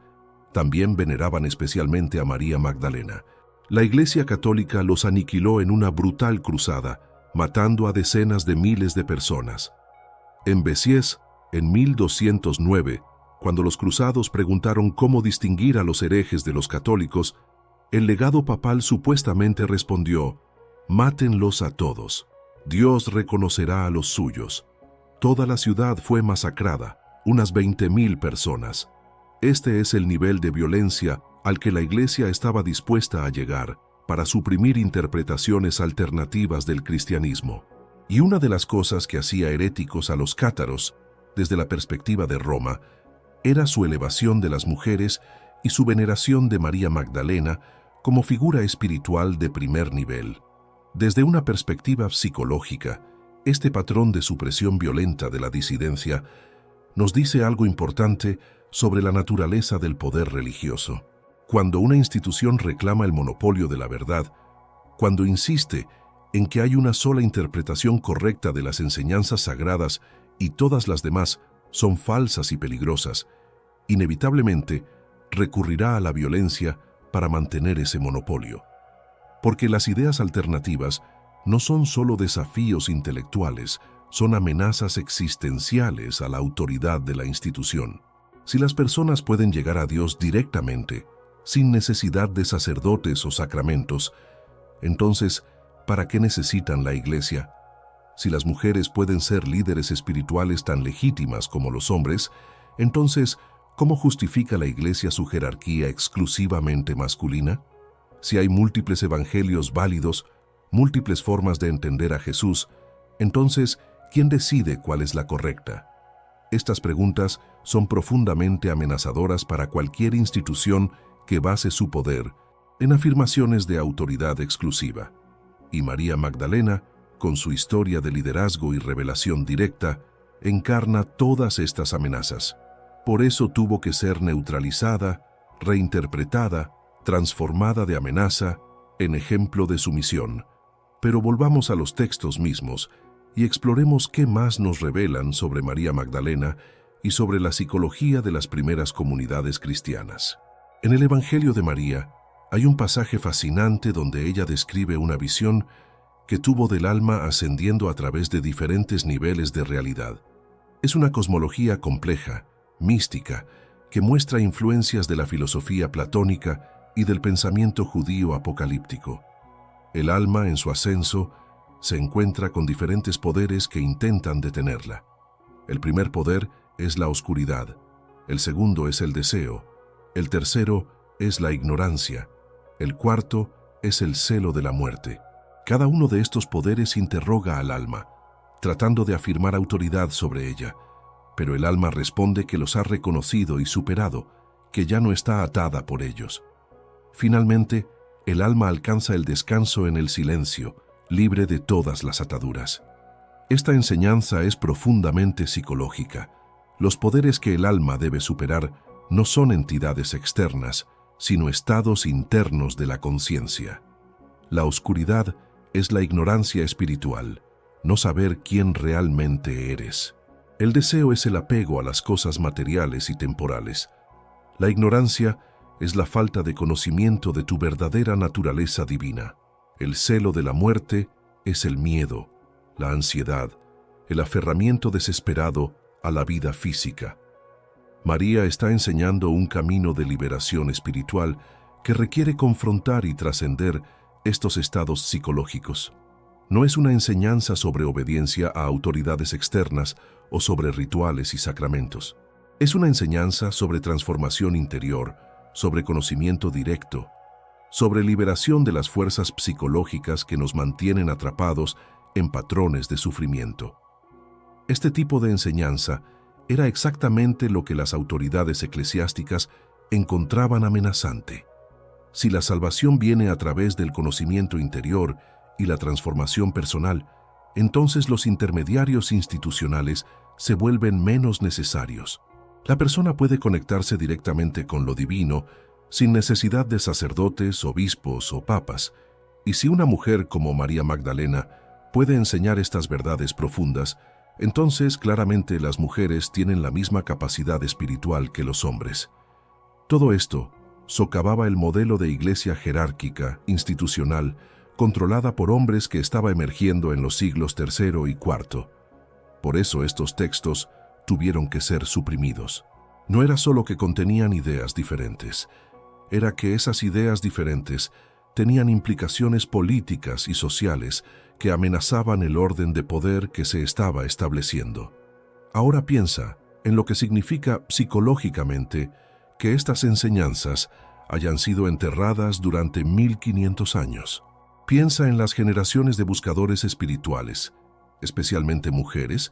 También veneraban especialmente a María Magdalena. La Iglesia Católica los aniquiló en una brutal cruzada, matando a decenas de miles de personas. En Béziers, en 1209, cuando los cruzados preguntaron cómo distinguir a los herejes de los católicos, el legado papal supuestamente respondió: «Mátenlos a todos. Dios reconocerá a los suyos». Toda la ciudad fue masacrada, unas 20.000 personas. Este es el nivel de violencia al que la Iglesia estaba dispuesta a llegar para suprimir interpretaciones alternativas del cristianismo. Y una de las cosas que hacía heréticos a los cátaros, desde la perspectiva de Roma, era su elevación de las mujeres y su veneración de María Magdalena como figura espiritual de primer nivel. Desde una perspectiva psicológica, este patrón de supresión violenta de la disidencia nos dice algo importante sobre la naturaleza del poder religioso. Cuando una institución reclama el monopolio de la verdad, cuando insiste en que hay una sola interpretación correcta de las enseñanzas sagradas y todas las demás son falsas y peligrosas, inevitablemente recurrirá a la violencia para mantener ese monopolio. Porque las ideas alternativas no son solo desafíos intelectuales, son amenazas existenciales a la autoridad de la institución. Si las personas pueden llegar a Dios directamente, sin necesidad de sacerdotes o sacramentos, entonces, ¿para qué necesitan la Iglesia? Si las mujeres pueden ser líderes espirituales tan legítimas como los hombres, entonces, ¿cómo justifica la Iglesia su jerarquía exclusivamente masculina? Si hay múltiples evangelios válidos, múltiples formas de entender a Jesús, entonces, ¿quién decide cuál es la correcta? Estas preguntas son profundamente amenazadoras para cualquier institución que base su poder en afirmaciones de autoridad exclusiva. Y María Magdalena, con su historia de liderazgo y revelación directa, encarna todas estas amenazas. Por eso tuvo que ser neutralizada, reinterpretada, transformada de amenaza en ejemplo de sumisión. Pero volvamos a los textos mismos y exploremos qué más nos revelan sobre María Magdalena y sobre la psicología de las primeras comunidades cristianas. En el Evangelio de María hay un pasaje fascinante donde ella describe una visión que tuvo del alma ascendiendo a través de diferentes niveles de realidad. Es una cosmología compleja, mística, que muestra influencias de la filosofía platónica y del pensamiento judío apocalíptico. El alma, en su ascenso, se encuentra con diferentes poderes que intentan detenerla. El primer poder es la oscuridad, el segundo es el deseo, el tercero es la ignorancia, el cuarto es el celo de la muerte. Cada uno de estos poderes interroga al alma, tratando de afirmar autoridad sobre ella, pero el alma responde que los ha reconocido y superado, que ya no está atada por ellos. Finalmente, el alma alcanza el descanso en el silencio, libre de todas las ataduras. Esta enseñanza es profundamente psicológica. Los poderes que el alma debe superar no son entidades externas, sino estados internos de la conciencia. La oscuridad es la ignorancia espiritual, no saber quién realmente eres. El deseo es el apego a las cosas materiales y temporales. La ignorancia es la falta de conocimiento de tu verdadera naturaleza divina. El celo de la muerte es el miedo, la ansiedad, el aferramiento desesperado a la vida física. María está enseñando un camino de liberación espiritual que requiere confrontar y trascender estos estados psicológicos. No es una enseñanza sobre obediencia a autoridades externas o sobre rituales y sacramentos. Es una enseñanza sobre transformación interior, sobre conocimiento directo, sobre liberación de las fuerzas psicológicas que nos mantienen atrapados en patrones de sufrimiento. Este tipo de enseñanza era exactamente lo que las autoridades eclesiásticas encontraban amenazante. Si la salvación viene a través del conocimiento interior y la transformación personal, entonces los intermediarios institucionales se vuelven menos necesarios. La persona puede conectarse directamente con lo divino sin necesidad de sacerdotes, obispos o papas, y si una mujer como María Magdalena puede enseñar estas verdades profundas, entonces claramente las mujeres tienen la misma capacidad espiritual que los hombres. Todo esto socavaba el modelo de iglesia jerárquica, institucional, controlada por hombres que estaba emergiendo en los siglos III y IV. Por eso estos textos tuvieron que ser suprimidos. No era solo que contenían ideas diferentes, era que esas ideas diferentes tenían implicaciones políticas y sociales que amenazaban el orden de poder que se estaba estableciendo. Ahora piensa en lo que significa psicológicamente que estas enseñanzas hayan sido enterradas durante 1500 años. Piensa en las generaciones de buscadores espirituales, especialmente mujeres,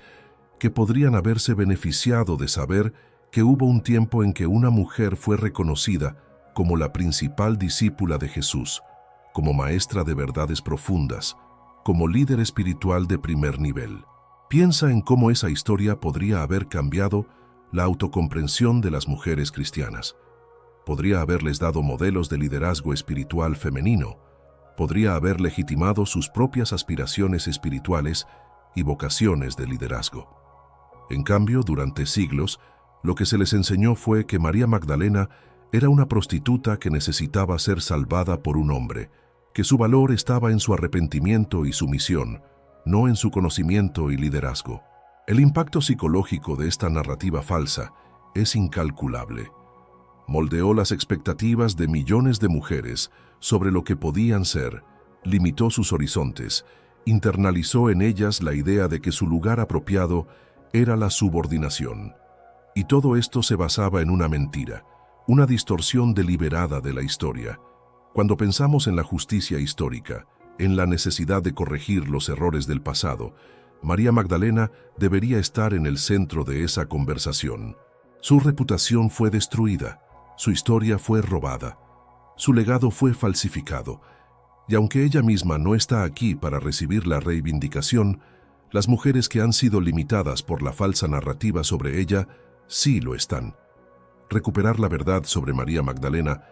que podrían haberse beneficiado de saber que hubo un tiempo en que una mujer fue reconocida como la principal discípula de Jesús, como maestra de verdades profundas, como líder espiritual de primer nivel. Piensa en cómo esa historia podría haber cambiado la autocomprensión de las mujeres cristianas. Podría haberles dado modelos de liderazgo espiritual femenino, podría haber legitimado sus propias aspiraciones espirituales y vocaciones de liderazgo. En cambio, durante siglos, lo que se les enseñó fue que María Magdalena era una prostituta que necesitaba ser salvada por un hombre, que su valor estaba en su arrepentimiento y sumisión, no en su conocimiento y liderazgo. El impacto psicológico de esta narrativa falsa es incalculable. Moldeó las expectativas de millones de mujeres sobre lo que podían ser, limitó sus horizontes, internalizó en ellas la idea de que su lugar apropiado era la subordinación. Y todo esto se basaba en una mentira, una distorsión deliberada de la historia. Cuando pensamos en la justicia histórica, en la necesidad de corregir los errores del pasado, María Magdalena debería estar en el centro de esa conversación. Su reputación fue destruida, su historia fue robada, su legado fue falsificado, y aunque ella misma no está aquí para recibir la reivindicación, las mujeres que han sido limitadas por la falsa narrativa sobre ella sí lo están. Recuperar la verdad sobre María Magdalena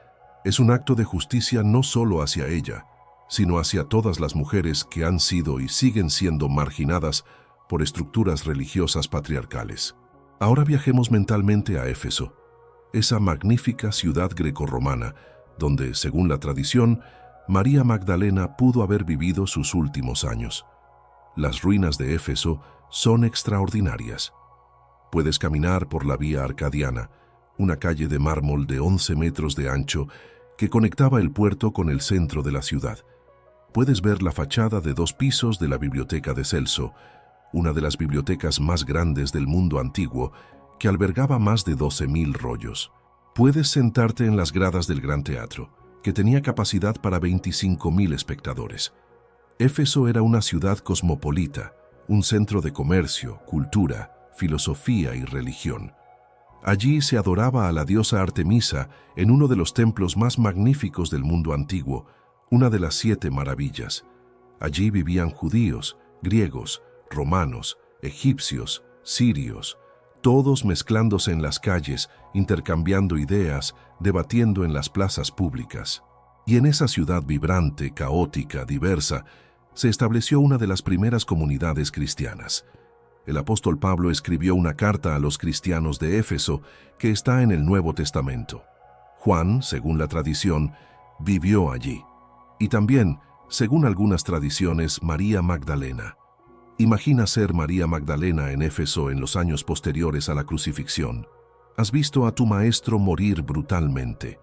es un acto de justicia no solo hacia ella, sino hacia todas las mujeres que han sido y siguen siendo marginadas por estructuras religiosas patriarcales. Ahora viajemos mentalmente a Éfeso, esa magnífica ciudad grecorromana, donde, según la tradición, María Magdalena pudo haber vivido sus últimos años. Las ruinas de Éfeso son extraordinarias. Puedes caminar por la Vía Arcadiana, una calle de mármol de 11 metros de ancho que conectaba el puerto con el centro de la ciudad. puedes ver la fachada de 2 pisos de la Biblioteca de Celso, una de las bibliotecas más grandes del mundo antiguo, que albergaba más de 12.000 rollos. Puedes sentarte en las gradas del Gran Teatro, que tenía capacidad para 25.000 espectadores. Éfeso era una ciudad cosmopolita, un centro de comercio, cultura, filosofía y religión. Allí se adoraba a la diosa Artemisa en uno de los templos más magníficos del mundo antiguo, una de las 7 maravillas. Allí vivían judíos, griegos, romanos, egipcios, sirios, todos mezclándose en las calles, intercambiando ideas, debatiendo en las plazas públicas. Y en esa ciudad vibrante, caótica, diversa, se estableció una de las primeras comunidades cristianas. El apóstol Pablo escribió una carta a los cristianos de Éfeso que está en el Nuevo Testamento. Juan, según la tradición, vivió allí. Y también, según algunas tradiciones, María Magdalena. Imagina ser María Magdalena en Éfeso en los años posteriores a la crucifixión. Has visto a tu maestro morir brutalmente.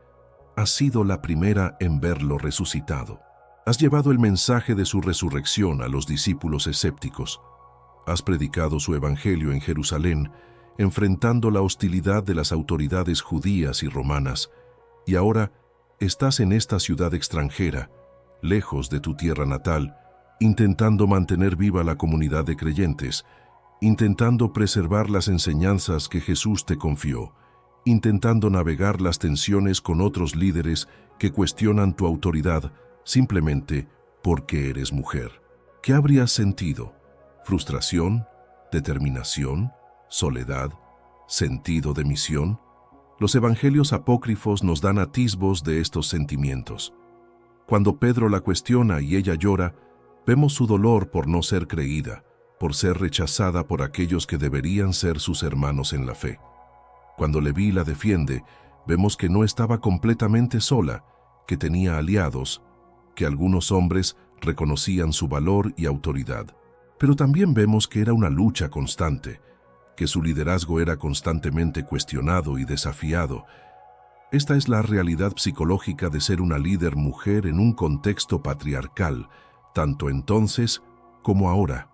Has sido la primera en verlo resucitado. Has llevado el mensaje de su resurrección a los discípulos escépticos. Has predicado su evangelio en Jerusalén, enfrentando la hostilidad de las autoridades judías y romanas, y ahora estás en esta ciudad extranjera, lejos de tu tierra natal, intentando mantener viva la comunidad de creyentes, intentando preservar las enseñanzas que Jesús te confió, intentando navegar las tensiones con otros líderes que cuestionan tu autoridad simplemente porque eres mujer. ¿Qué habrías sentido? ¿Frustración? ¿Determinación? ¿Soledad? ¿Sentido de misión? Los evangelios apócrifos nos dan atisbos de estos sentimientos. Cuando Pedro la cuestiona y ella llora, vemos su dolor por no ser creída, por ser rechazada por aquellos que deberían ser sus hermanos en la fe. Cuando Leví la defiende, vemos que no estaba completamente sola, que tenía aliados, que algunos hombres reconocían su valor y autoridad. Pero también vemos que era una lucha constante, que su liderazgo era constantemente cuestionado y desafiado. Esta es la realidad psicológica de ser una líder mujer en un contexto patriarcal, tanto entonces como ahora.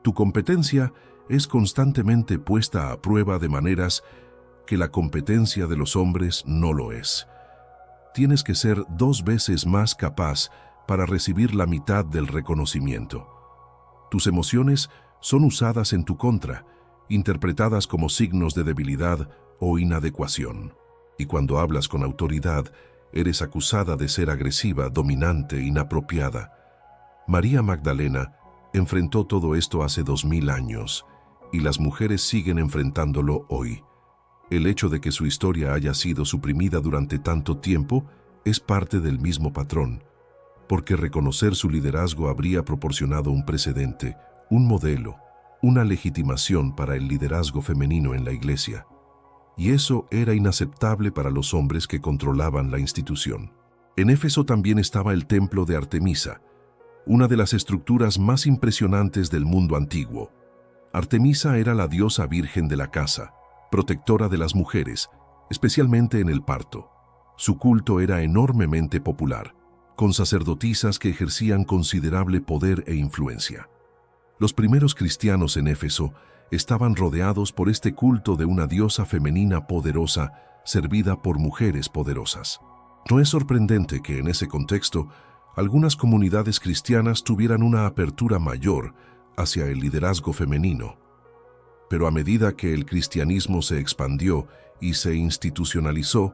Tu competencia es constantemente puesta a prueba de maneras que la competencia de los hombres no lo es. Tienes que ser 2 veces más capaz para recibir la mitad del reconocimiento. Tus emociones son usadas en tu contra, interpretadas como signos de debilidad o inadecuación. Y cuando hablas con autoridad, eres acusada de ser agresiva, dominante, inapropiada. María Magdalena enfrentó todo esto hace 2000 años, y las mujeres siguen enfrentándolo hoy. El hecho de que su historia haya sido suprimida durante tanto tiempo es parte del mismo patrón, porque reconocer su liderazgo habría proporcionado un precedente, un modelo, una legitimación para el liderazgo femenino en la Iglesia. Y eso era inaceptable para los hombres que controlaban la institución. En Éfeso también estaba el templo de Artemisa, una de las estructuras más impresionantes del mundo antiguo. Artemisa era la diosa virgen de la casa, protectora de las mujeres, especialmente en el parto. Su culto era enormemente popular, con sacerdotisas que ejercían considerable poder e influencia. Los primeros cristianos en Éfeso estaban rodeados por este culto de una diosa femenina poderosa, servida por mujeres poderosas. No es sorprendente que en ese contexto algunas comunidades cristianas tuvieran una apertura mayor hacia el liderazgo femenino. Pero a medida que el cristianismo se expandió y se institucionalizó,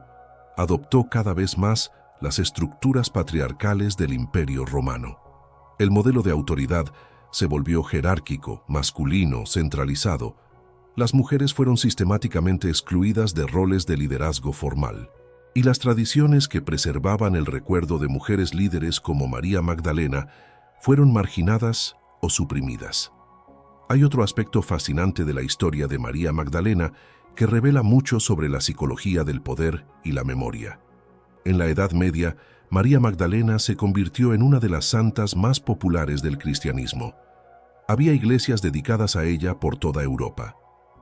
adoptó cada vez más las estructuras patriarcales del Imperio Romano. El modelo de autoridad se volvió jerárquico, masculino, centralizado. Las mujeres fueron sistemáticamente excluidas de roles de liderazgo formal. Y las tradiciones que preservaban el recuerdo de mujeres líderes como María Magdalena fueron marginadas o suprimidas. Hay otro aspecto fascinante de la historia de María Magdalena que revela mucho sobre la psicología del poder y la memoria. En la Edad Media, María Magdalena se convirtió en una de las santas más populares del cristianismo. Había iglesias dedicadas a ella por toda Europa.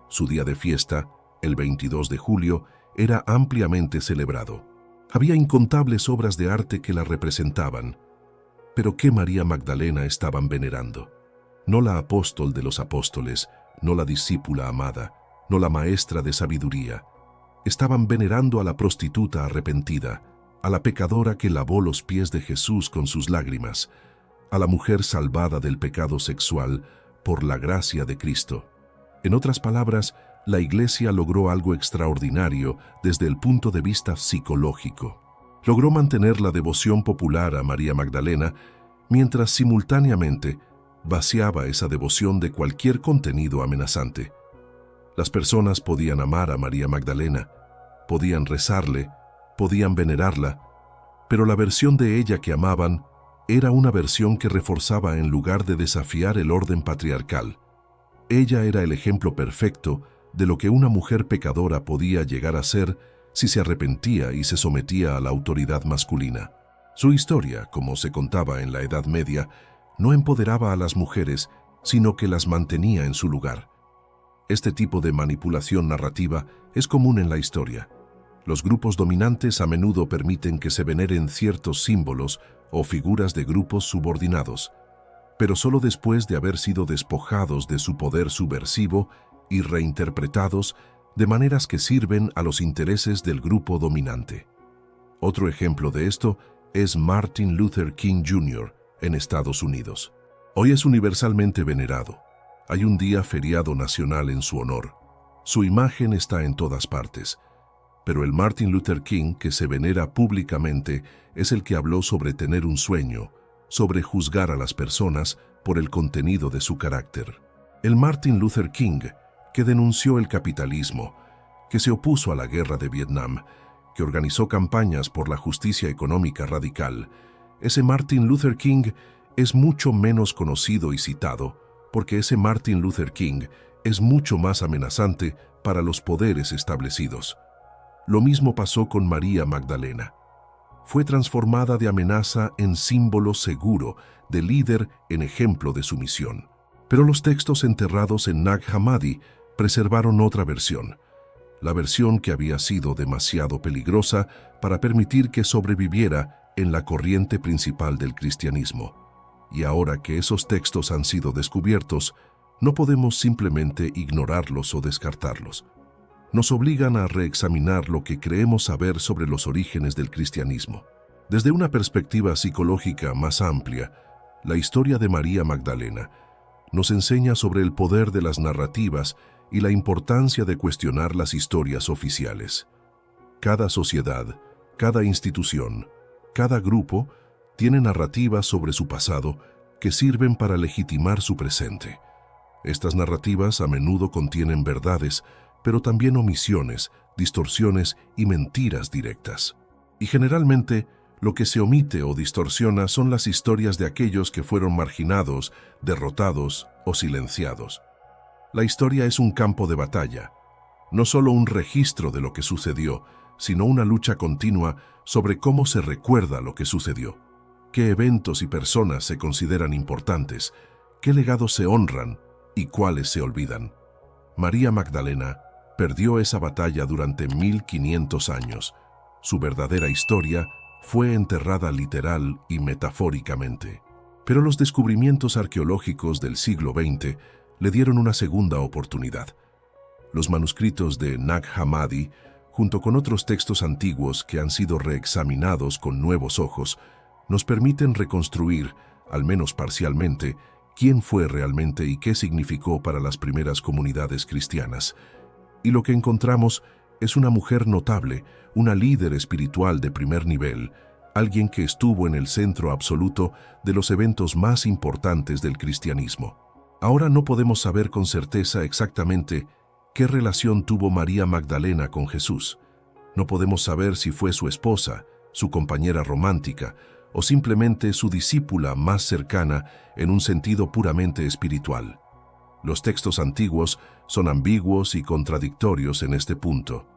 Su día de fiesta, el 22 de julio, era ampliamente celebrado. Había incontables obras de arte que la representaban. Pero ¿qué María Magdalena estaban venerando? No la apóstol de los apóstoles, no la discípula amada, no la maestra de sabiduría. Estaban venerando a la prostituta arrepentida, a la pecadora que lavó los pies de Jesús con sus lágrimas, a la mujer salvada del pecado sexual por la gracia de Cristo. En otras palabras, la Iglesia logró algo extraordinario desde el punto de vista psicológico. Logró mantener la devoción popular a María Magdalena, mientras simultáneamente vaciaba esa devoción de cualquier contenido amenazante. Las personas podían amar a María Magdalena, podían rezarle, podían venerarla, pero la versión de ella que amaban era una versión que reforzaba en lugar de desafiar el orden patriarcal. Ella era el ejemplo perfecto de lo que una mujer pecadora podía llegar a ser si se arrepentía y se sometía a la autoridad masculina. Su historia, como se contaba en la Edad Media, no empoderaba a las mujeres, sino que las mantenía en su lugar. Este tipo de manipulación narrativa es común en la historia. Los grupos dominantes a menudo permiten que se veneren ciertos símbolos o figuras de grupos subordinados, pero solo después de haber sido despojados de su poder subversivo y reinterpretados de maneras que sirven a los intereses del grupo dominante. Otro ejemplo de esto es Martin Luther King Jr. en Estados Unidos. Hoy es universalmente venerado. Hay un día feriado nacional en su honor. Su imagen está en todas partes. Pero el Martin Luther King que se venera públicamente es el que habló sobre tener un sueño, sobre juzgar a las personas por el contenido de su carácter. El Martin Luther King que denunció el capitalismo, que se opuso a la guerra de Vietnam, que organizó campañas por la justicia económica radical. Ese Martin Luther King es mucho menos conocido y citado, porque ese Martin Luther King es mucho más amenazante para los poderes establecidos. Lo mismo pasó con María Magdalena. Fue transformada de amenaza en símbolo seguro, de líder en ejemplo de sumisión. Pero los textos enterrados en Nag Hammadi preservaron otra versión, la versión que había sido demasiado peligrosa para permitir que sobreviviera en la corriente principal del cristianismo. Y ahora que esos textos han sido descubiertos, no podemos simplemente ignorarlos o descartarlos. Nos obligan a reexaminar lo que creemos saber sobre los orígenes del cristianismo. Desde una perspectiva psicológica más amplia, la historia de María Magdalena nos enseña sobre el poder de las narrativas y la importancia de cuestionar las historias oficiales. Cada sociedad, cada institución, cada grupo tiene narrativas sobre su pasado que sirven para legitimar su presente. Estas narrativas a menudo contienen verdades, pero también omisiones, distorsiones y mentiras directas. Y generalmente, lo que se omite o distorsiona son las historias de aquellos que fueron marginados, derrotados o silenciados. La historia es un campo de batalla, no solo un registro de lo que sucedió, sino una lucha continua sobre cómo se recuerda lo que sucedió, qué eventos y personas se consideran importantes, qué legados se honran y cuáles se olvidan. María Magdalena perdió esa batalla durante 1500 años. Su verdadera historia fue enterrada literal y metafóricamente. Pero los descubrimientos arqueológicos del siglo XX le dieron una segunda oportunidad. Los manuscritos de Nag Hammadi, junto con otros textos antiguos que han sido reexaminados con nuevos ojos, nos permiten reconstruir, al menos parcialmente, quién fue realmente y qué significó para las primeras comunidades cristianas. Y lo que encontramos es una mujer notable, una líder espiritual de primer nivel, alguien que estuvo en el centro absoluto de los eventos más importantes del cristianismo. Ahora no podemos saber con certeza exactamente qué relación tuvo María Magdalena con Jesús. No podemos saber si fue su esposa, su compañera romántica, o simplemente su discípula más cercana en un sentido puramente espiritual. Los textos antiguos son ambiguos y contradictorios en este punto.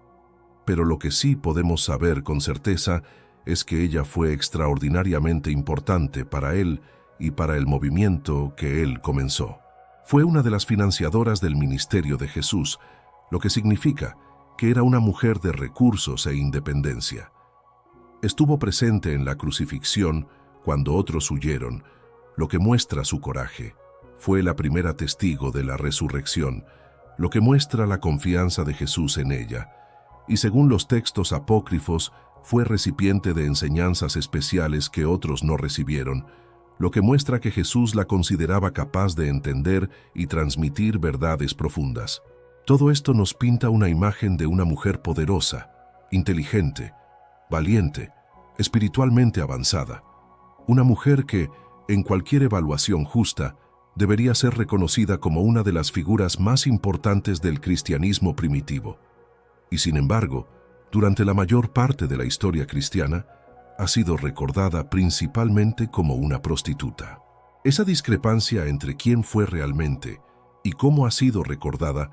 Pero lo que sí podemos saber con certeza es que ella fue extraordinariamente importante para él y para el movimiento que él comenzó. Fue una de las financiadoras del ministerio de Jesús, lo que significa que era una mujer de recursos e independencia. Estuvo presente en la crucifixión cuando otros huyeron, lo que muestra su coraje. Fue la primera testigo de la resurrección, lo que muestra la confianza de Jesús en ella. Y según los textos apócrifos, fue recipiente de enseñanzas especiales que otros no recibieron, lo que muestra que Jesús la consideraba capaz de entender y transmitir verdades profundas. Todo esto nos pinta una imagen de una mujer poderosa, inteligente, valiente, espiritualmente avanzada. Una mujer que, en cualquier evaluación justa, debería ser reconocida como una de las figuras más importantes del cristianismo primitivo. Y sin embargo, durante la mayor parte de la historia cristiana, ha sido recordada principalmente como una prostituta. Esa discrepancia entre quién fue realmente y cómo ha sido recordada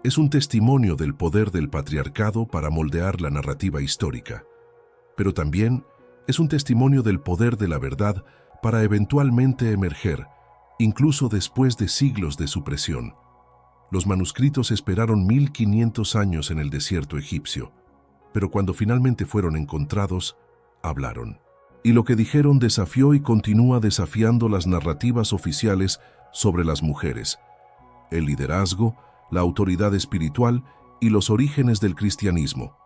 es un testimonio del poder del patriarcado para moldear la narrativa histórica, pero también es un testimonio del poder de la verdad para eventualmente emerger, incluso después de siglos de supresión. Los manuscritos esperaron 1500 años en el desierto egipcio, pero cuando finalmente fueron encontrados, hablaron. Y lo que dijeron desafió y continúa desafiando las narrativas oficiales sobre las mujeres, el liderazgo, la autoridad espiritual y los orígenes del cristianismo.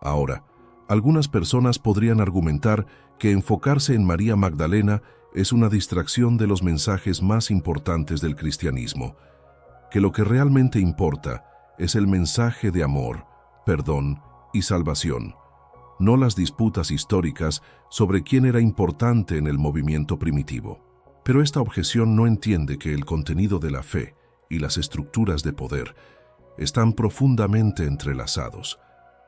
Ahora, algunas personas podrían argumentar que enfocarse en María Magdalena es una distracción de los mensajes más importantes del cristianismo, que lo que realmente importa es el mensaje de amor, perdón y salvación, no las disputas históricas sobre quién era importante en el movimiento primitivo. Pero esta objeción no entiende que el contenido de la fe y las estructuras de poder están profundamente entrelazados.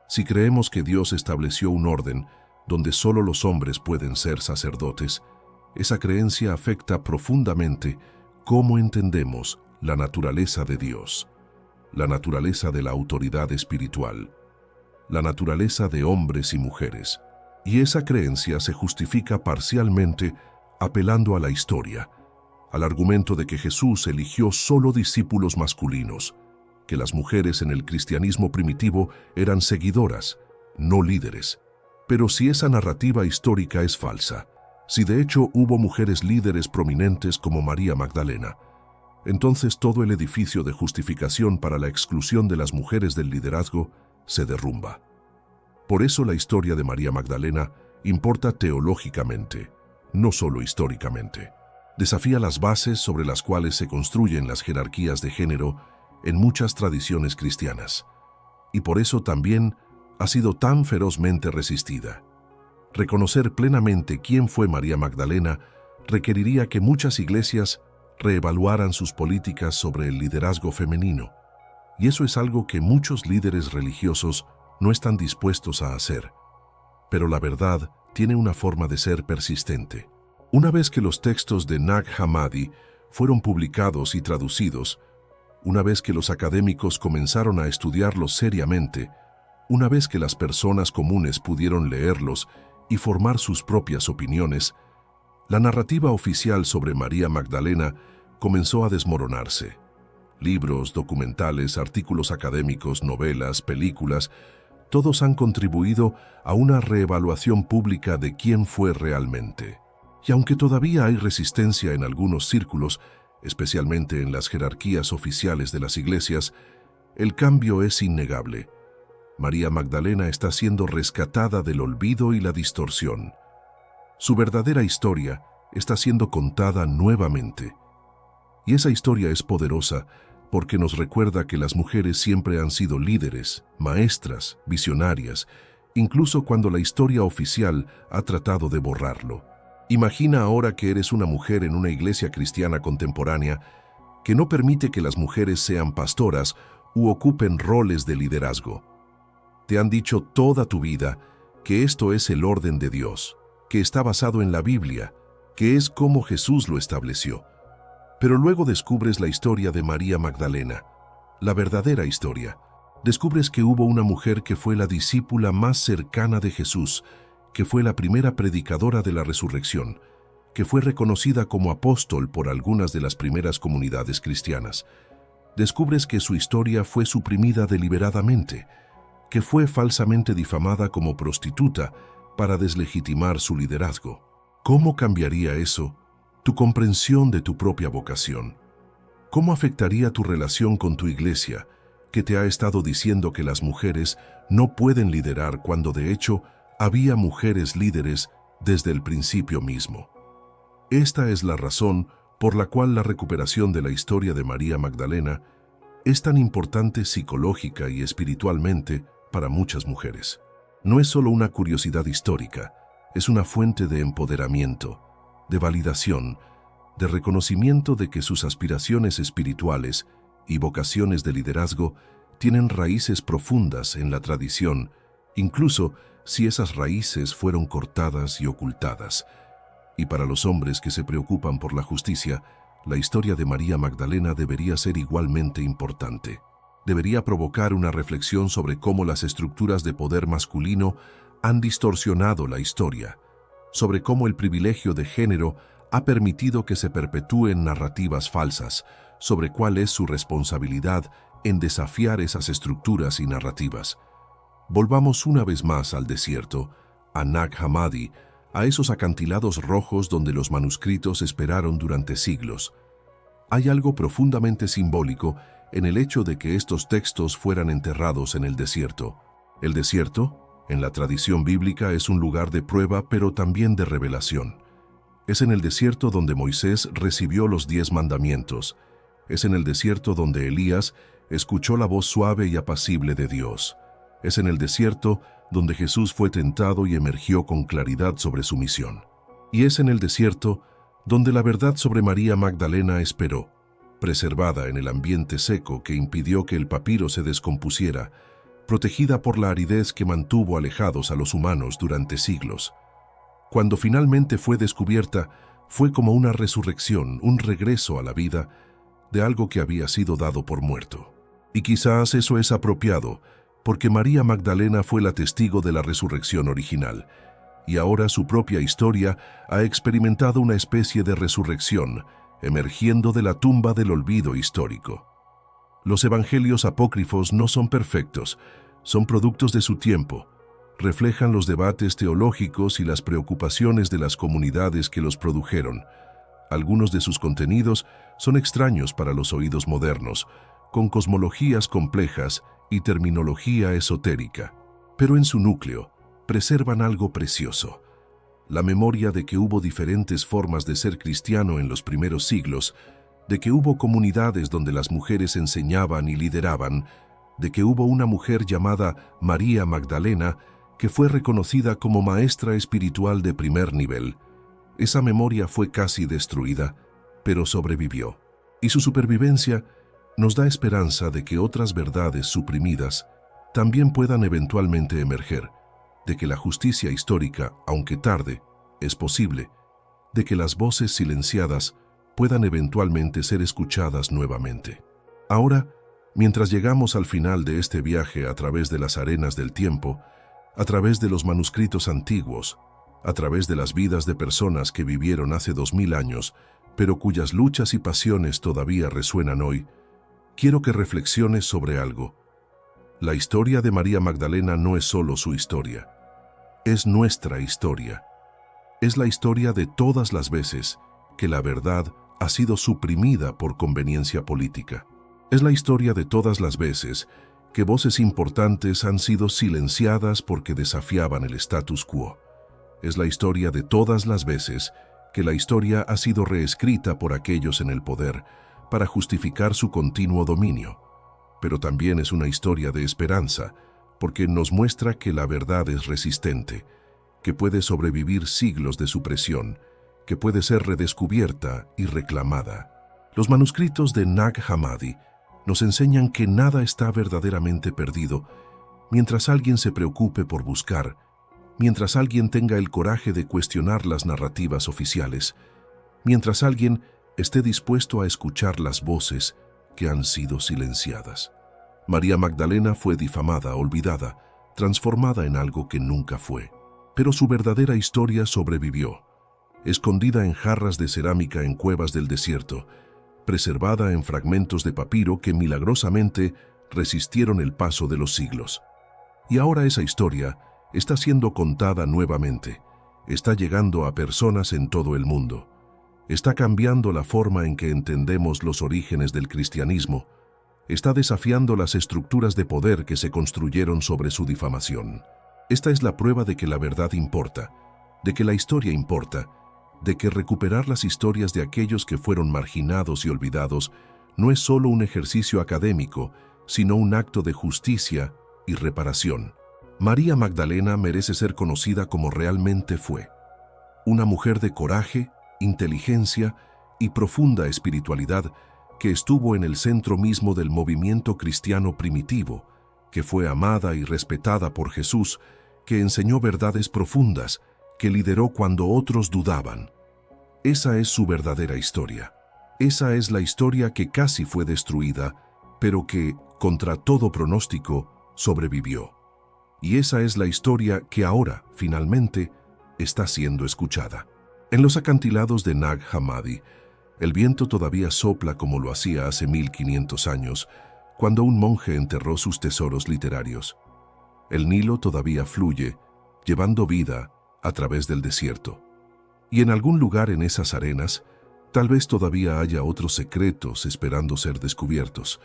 Si creemos que Dios estableció un orden donde solo los hombres pueden ser sacerdotes, esa creencia afecta profundamente cómo entendemos la naturaleza de Dios, la naturaleza de la autoridad espiritual, la naturaleza de hombres y mujeres. Y esa creencia se justifica parcialmente apelando a la historia, al argumento de que Jesús eligió solo discípulos masculinos, que las mujeres en el cristianismo primitivo eran seguidoras, no líderes. Pero si esa narrativa histórica es falsa, si de hecho hubo mujeres líderes prominentes como María Magdalena, entonces todo el edificio de justificación para la exclusión de las mujeres del liderazgo se derrumba. Por eso la historia de María Magdalena importa teológicamente, no solo históricamente. Desafía las bases sobre las cuales se construyen las jerarquías de género en muchas tradiciones cristianas, y por eso también ha sido tan ferozmente resistida. Reconocer plenamente quién fue María Magdalena requeriría que muchas iglesias reevaluaran sus políticas sobre el liderazgo femenino, y eso es algo que muchos líderes religiosos no están dispuestos a hacer. Pero la verdad tiene una forma de ser persistente. Una vez que los textos de Nag Hammadi fueron publicados y traducidos, una vez que los académicos comenzaron a estudiarlos seriamente, una vez que las personas comunes pudieron leerlos y formar sus propias opiniones, la narrativa oficial sobre María Magdalena comenzó a desmoronarse. Libros, documentales, artículos académicos, novelas, películas, todos han contribuido a una reevaluación pública de quién fue realmente. Y aunque todavía hay resistencia en algunos círculos, especialmente en las jerarquías oficiales de las iglesias, el cambio es innegable. María Magdalena está siendo rescatada del olvido y la distorsión. Su verdadera historia está siendo contada nuevamente. Y esa historia es poderosa porque nos recuerda que las mujeres siempre han sido líderes, maestras, visionarias, incluso cuando la historia oficial ha tratado de borrarlo. Imagina ahora que eres una mujer en una iglesia cristiana contemporánea que no permite que las mujeres sean pastoras u ocupen roles de liderazgo. Te han dicho toda tu vida que esto es el orden de Dios, que está basado en la Biblia, que es como Jesús lo estableció. Pero luego descubres la historia de María Magdalena, la verdadera historia. Descubres que hubo una mujer que fue la discípula más cercana de Jesús, que fue la primera predicadora de la resurrección, que fue reconocida como apóstol por algunas de las primeras comunidades cristianas. Descubres que su historia fue suprimida deliberadamente, que fue falsamente difamada como prostituta para deslegitimar su liderazgo. ¿Cómo cambiaría eso tu comprensión de tu propia vocación? ¿Cómo afectaría tu relación con tu iglesia, que te ha estado diciendo que las mujeres no pueden liderar cuando de hecho había mujeres líderes desde el principio mismo? Esta es la razón por la cual la recuperación de la historia de María Magdalena es tan importante psicológica y espiritualmente para muchas mujeres. No es solo una curiosidad histórica, es una fuente de empoderamiento, de validación, de reconocimiento de que sus aspiraciones espirituales y vocaciones de liderazgo tienen raíces profundas en la tradición, incluso si esas raíces fueron cortadas y ocultadas. Y para los hombres que se preocupan por la justicia, la historia de María Magdalena debería ser igualmente importante. Debería provocar una reflexión sobre cómo las estructuras de poder masculino han distorsionado la historia, sobre cómo el privilegio de género ha permitido que se perpetúen narrativas falsas, sobre cuál es su responsabilidad en desafiar esas estructuras y narrativas. Volvamos una vez más al desierto, a Nag Hammadi, a esos acantilados rojos donde los manuscritos esperaron durante siglos. Hay algo profundamente simbólico en el hecho de que estos textos fueran enterrados en el desierto. El desierto, en la tradición bíblica, es un lugar de prueba, pero también de revelación. Es en el desierto donde Moisés recibió los 10 mandamientos. Es en el desierto donde Elías escuchó la voz suave y apacible de Dios. Es en el desierto donde Jesús fue tentado y emergió con claridad sobre su misión. Y es en el desierto donde la verdad sobre María Magdalena esperó, preservada en el ambiente seco que impidió que el papiro se descompusiera, protegida por la aridez que mantuvo alejados a los humanos durante siglos. Cuando finalmente fue descubierta, fue como una resurrección, un regreso a la vida de algo que había sido dado por muerto. Y quizás eso es apropiado, porque María Magdalena fue la testigo de la resurrección original, y ahora su propia historia ha experimentado una especie de resurrección, emergiendo de la tumba del olvido histórico. Los evangelios apócrifos no son perfectos, son productos de su tiempo, reflejan los debates teológicos y las preocupaciones de las comunidades que los produjeron. Algunos de sus contenidos son extraños para los oídos modernos, con cosmologías complejas y terminología esotérica, pero en su núcleo preservan algo precioso: la memoria de que hubo diferentes formas de ser cristiano en los primeros siglos, de que hubo comunidades donde las mujeres enseñaban y lideraban, de que hubo una mujer llamada María Magdalena que fue reconocida como maestra espiritual de primer nivel. Esa memoria fue casi destruida, pero sobrevivió. Y su supervivencia nos da esperanza de que otras verdades suprimidas también puedan eventualmente emerger, de que la justicia histórica, aunque tarde, es posible, de que las voces silenciadas puedan eventualmente ser escuchadas nuevamente. Ahora, mientras llegamos al final de este viaje a través de las arenas del tiempo, a través de los manuscritos antiguos, a través de las vidas de personas que vivieron hace 2000 años, pero cuyas luchas y pasiones todavía resuenan hoy, quiero que reflexiones sobre algo. La historia de María Magdalena no es solo su historia, es nuestra historia. Es la historia de todas las veces que la verdad ha sido suprimida por conveniencia política. Es la historia de todas las veces que voces importantes han sido silenciadas porque desafiaban el status quo. Es la historia de todas las veces que la historia ha sido reescrita por aquellos en el poder para justificar su continuo dominio. Pero también es una historia de esperanza, porque nos muestra que la verdad es resistente, que puede sobrevivir siglos de supresión, que puede ser redescubierta y reclamada. Los manuscritos de Nag Hammadi nos enseñan que nada está verdaderamente perdido mientras alguien se preocupe por buscar, mientras alguien tenga el coraje de cuestionar las narrativas oficiales, mientras alguien esté dispuesto a escuchar las voces que han sido silenciadas. María Magdalena fue difamada, olvidada, transformada en algo que nunca fue. Pero su verdadera historia sobrevivió, escondida en jarras de cerámica en cuevas del desierto, preservada en fragmentos de papiro que milagrosamente resistieron el paso de los siglos. Y ahora esa historia está siendo contada nuevamente, está llegando a personas en todo el mundo. Está cambiando la forma en que entendemos los orígenes del cristianismo. Está desafiando las estructuras de poder que se construyeron sobre su difamación. Esta es la prueba de que la verdad importa, de que la historia importa, de que recuperar las historias de aquellos que fueron marginados y olvidados no es solo un ejercicio académico, sino un acto de justicia y reparación. María Magdalena merece ser conocida como realmente fue. Una mujer de coraje, inteligencia y profunda espiritualidad que estuvo en el centro mismo del movimiento cristiano primitivo, que fue amada y respetada por Jesús, que enseñó verdades profundas, que lideró cuando otros dudaban. Esa es su verdadera historia. Esa es la historia que casi fue destruida, pero que, contra todo pronóstico, sobrevivió. Y esa es la historia que ahora, finalmente, está siendo escuchada. En los acantilados de Nag Hammadi, el viento todavía sopla como lo hacía hace 1500 años, cuando un monje enterró sus tesoros literarios. El Nilo todavía fluye, llevando vida a través del desierto. Y en algún lugar en esas arenas, tal vez todavía haya otros secretos esperando ser descubiertos,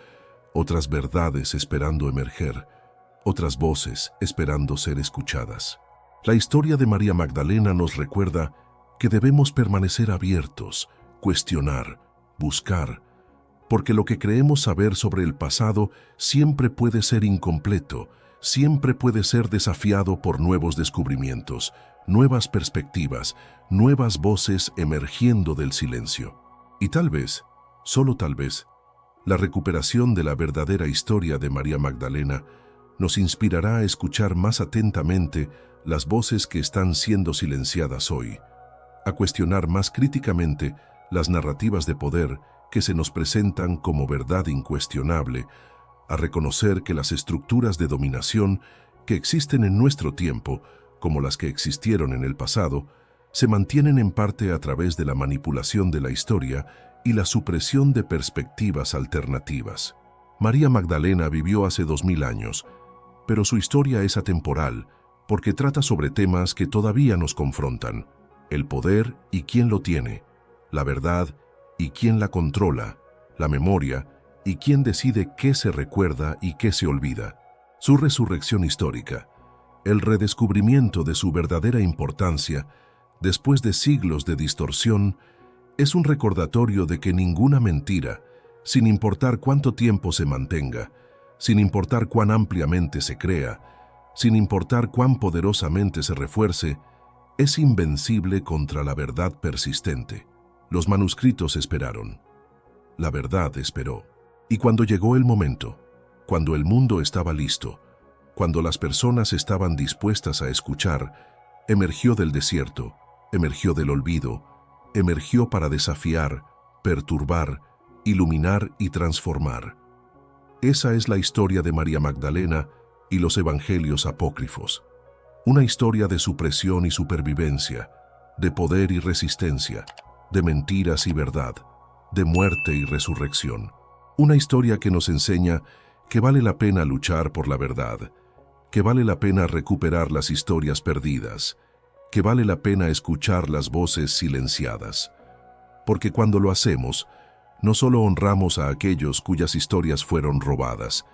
otras verdades esperando emerger, otras voces esperando ser escuchadas. La historia de María Magdalena nos recuerda que debemos permanecer abiertos, cuestionar, buscar, porque lo que creemos saber sobre el pasado siempre puede ser incompleto, siempre puede ser desafiado por nuevos descubrimientos, nuevas perspectivas, nuevas voces emergiendo del silencio. Y tal vez, solo tal vez, la recuperación de la verdadera historia de María Magdalena nos inspirará a escuchar más atentamente las voces que están siendo silenciadas hoy, a cuestionar más críticamente las narrativas de poder que se nos presentan como verdad incuestionable, a reconocer que las estructuras de dominación que existen en nuestro tiempo, como las que existieron en el pasado, se mantienen en parte a través de la manipulación de la historia y la supresión de perspectivas alternativas. María Magdalena vivió hace 2000 años, pero su historia es atemporal porque trata sobre temas que todavía nos confrontan: el poder y quién lo tiene, la verdad y quién la controla, la memoria y quién decide qué se recuerda y qué se olvida. Su resurrección histórica, el redescubrimiento de su verdadera importancia después de siglos de distorsión, es un recordatorio de que ninguna mentira, sin importar cuánto tiempo se mantenga, sin importar cuán ampliamente se crea, sin importar cuán poderosamente se refuerce, es invencible contra la verdad persistente. Los manuscritos esperaron. La verdad esperó. Y cuando llegó el momento, cuando el mundo estaba listo, cuando las personas estaban dispuestas a escuchar, emergió del desierto, emergió del olvido, emergió para desafiar, perturbar, iluminar y transformar. Esa es la historia de María Magdalena y los evangelios apócrifos. Una historia de supresión y supervivencia, de poder y resistencia, de mentiras y verdad, de muerte y resurrección. Una historia que nos enseña que vale la pena luchar por la verdad, que vale la pena recuperar las historias perdidas, que vale la pena escuchar las voces silenciadas. Porque cuando lo hacemos, no solo honramos a aquellos cuyas historias fueron robadas,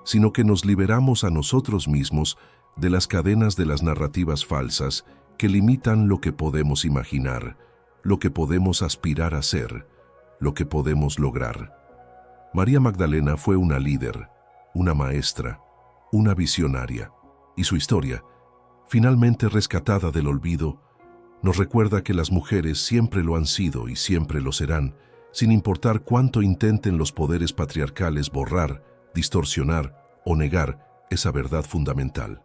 sino que nos liberamos a nosotros mismos de las cadenas de las narrativas falsas que limitan lo que podemos imaginar, lo que podemos aspirar a ser, lo que podemos lograr. María Magdalena fue una líder, una maestra, una visionaria, y su historia, finalmente rescatada del olvido, nos recuerda que las mujeres siempre lo han sido y siempre lo serán, sin importar cuánto intenten los poderes patriarcales borrar, distorsionar o negar esa verdad fundamental.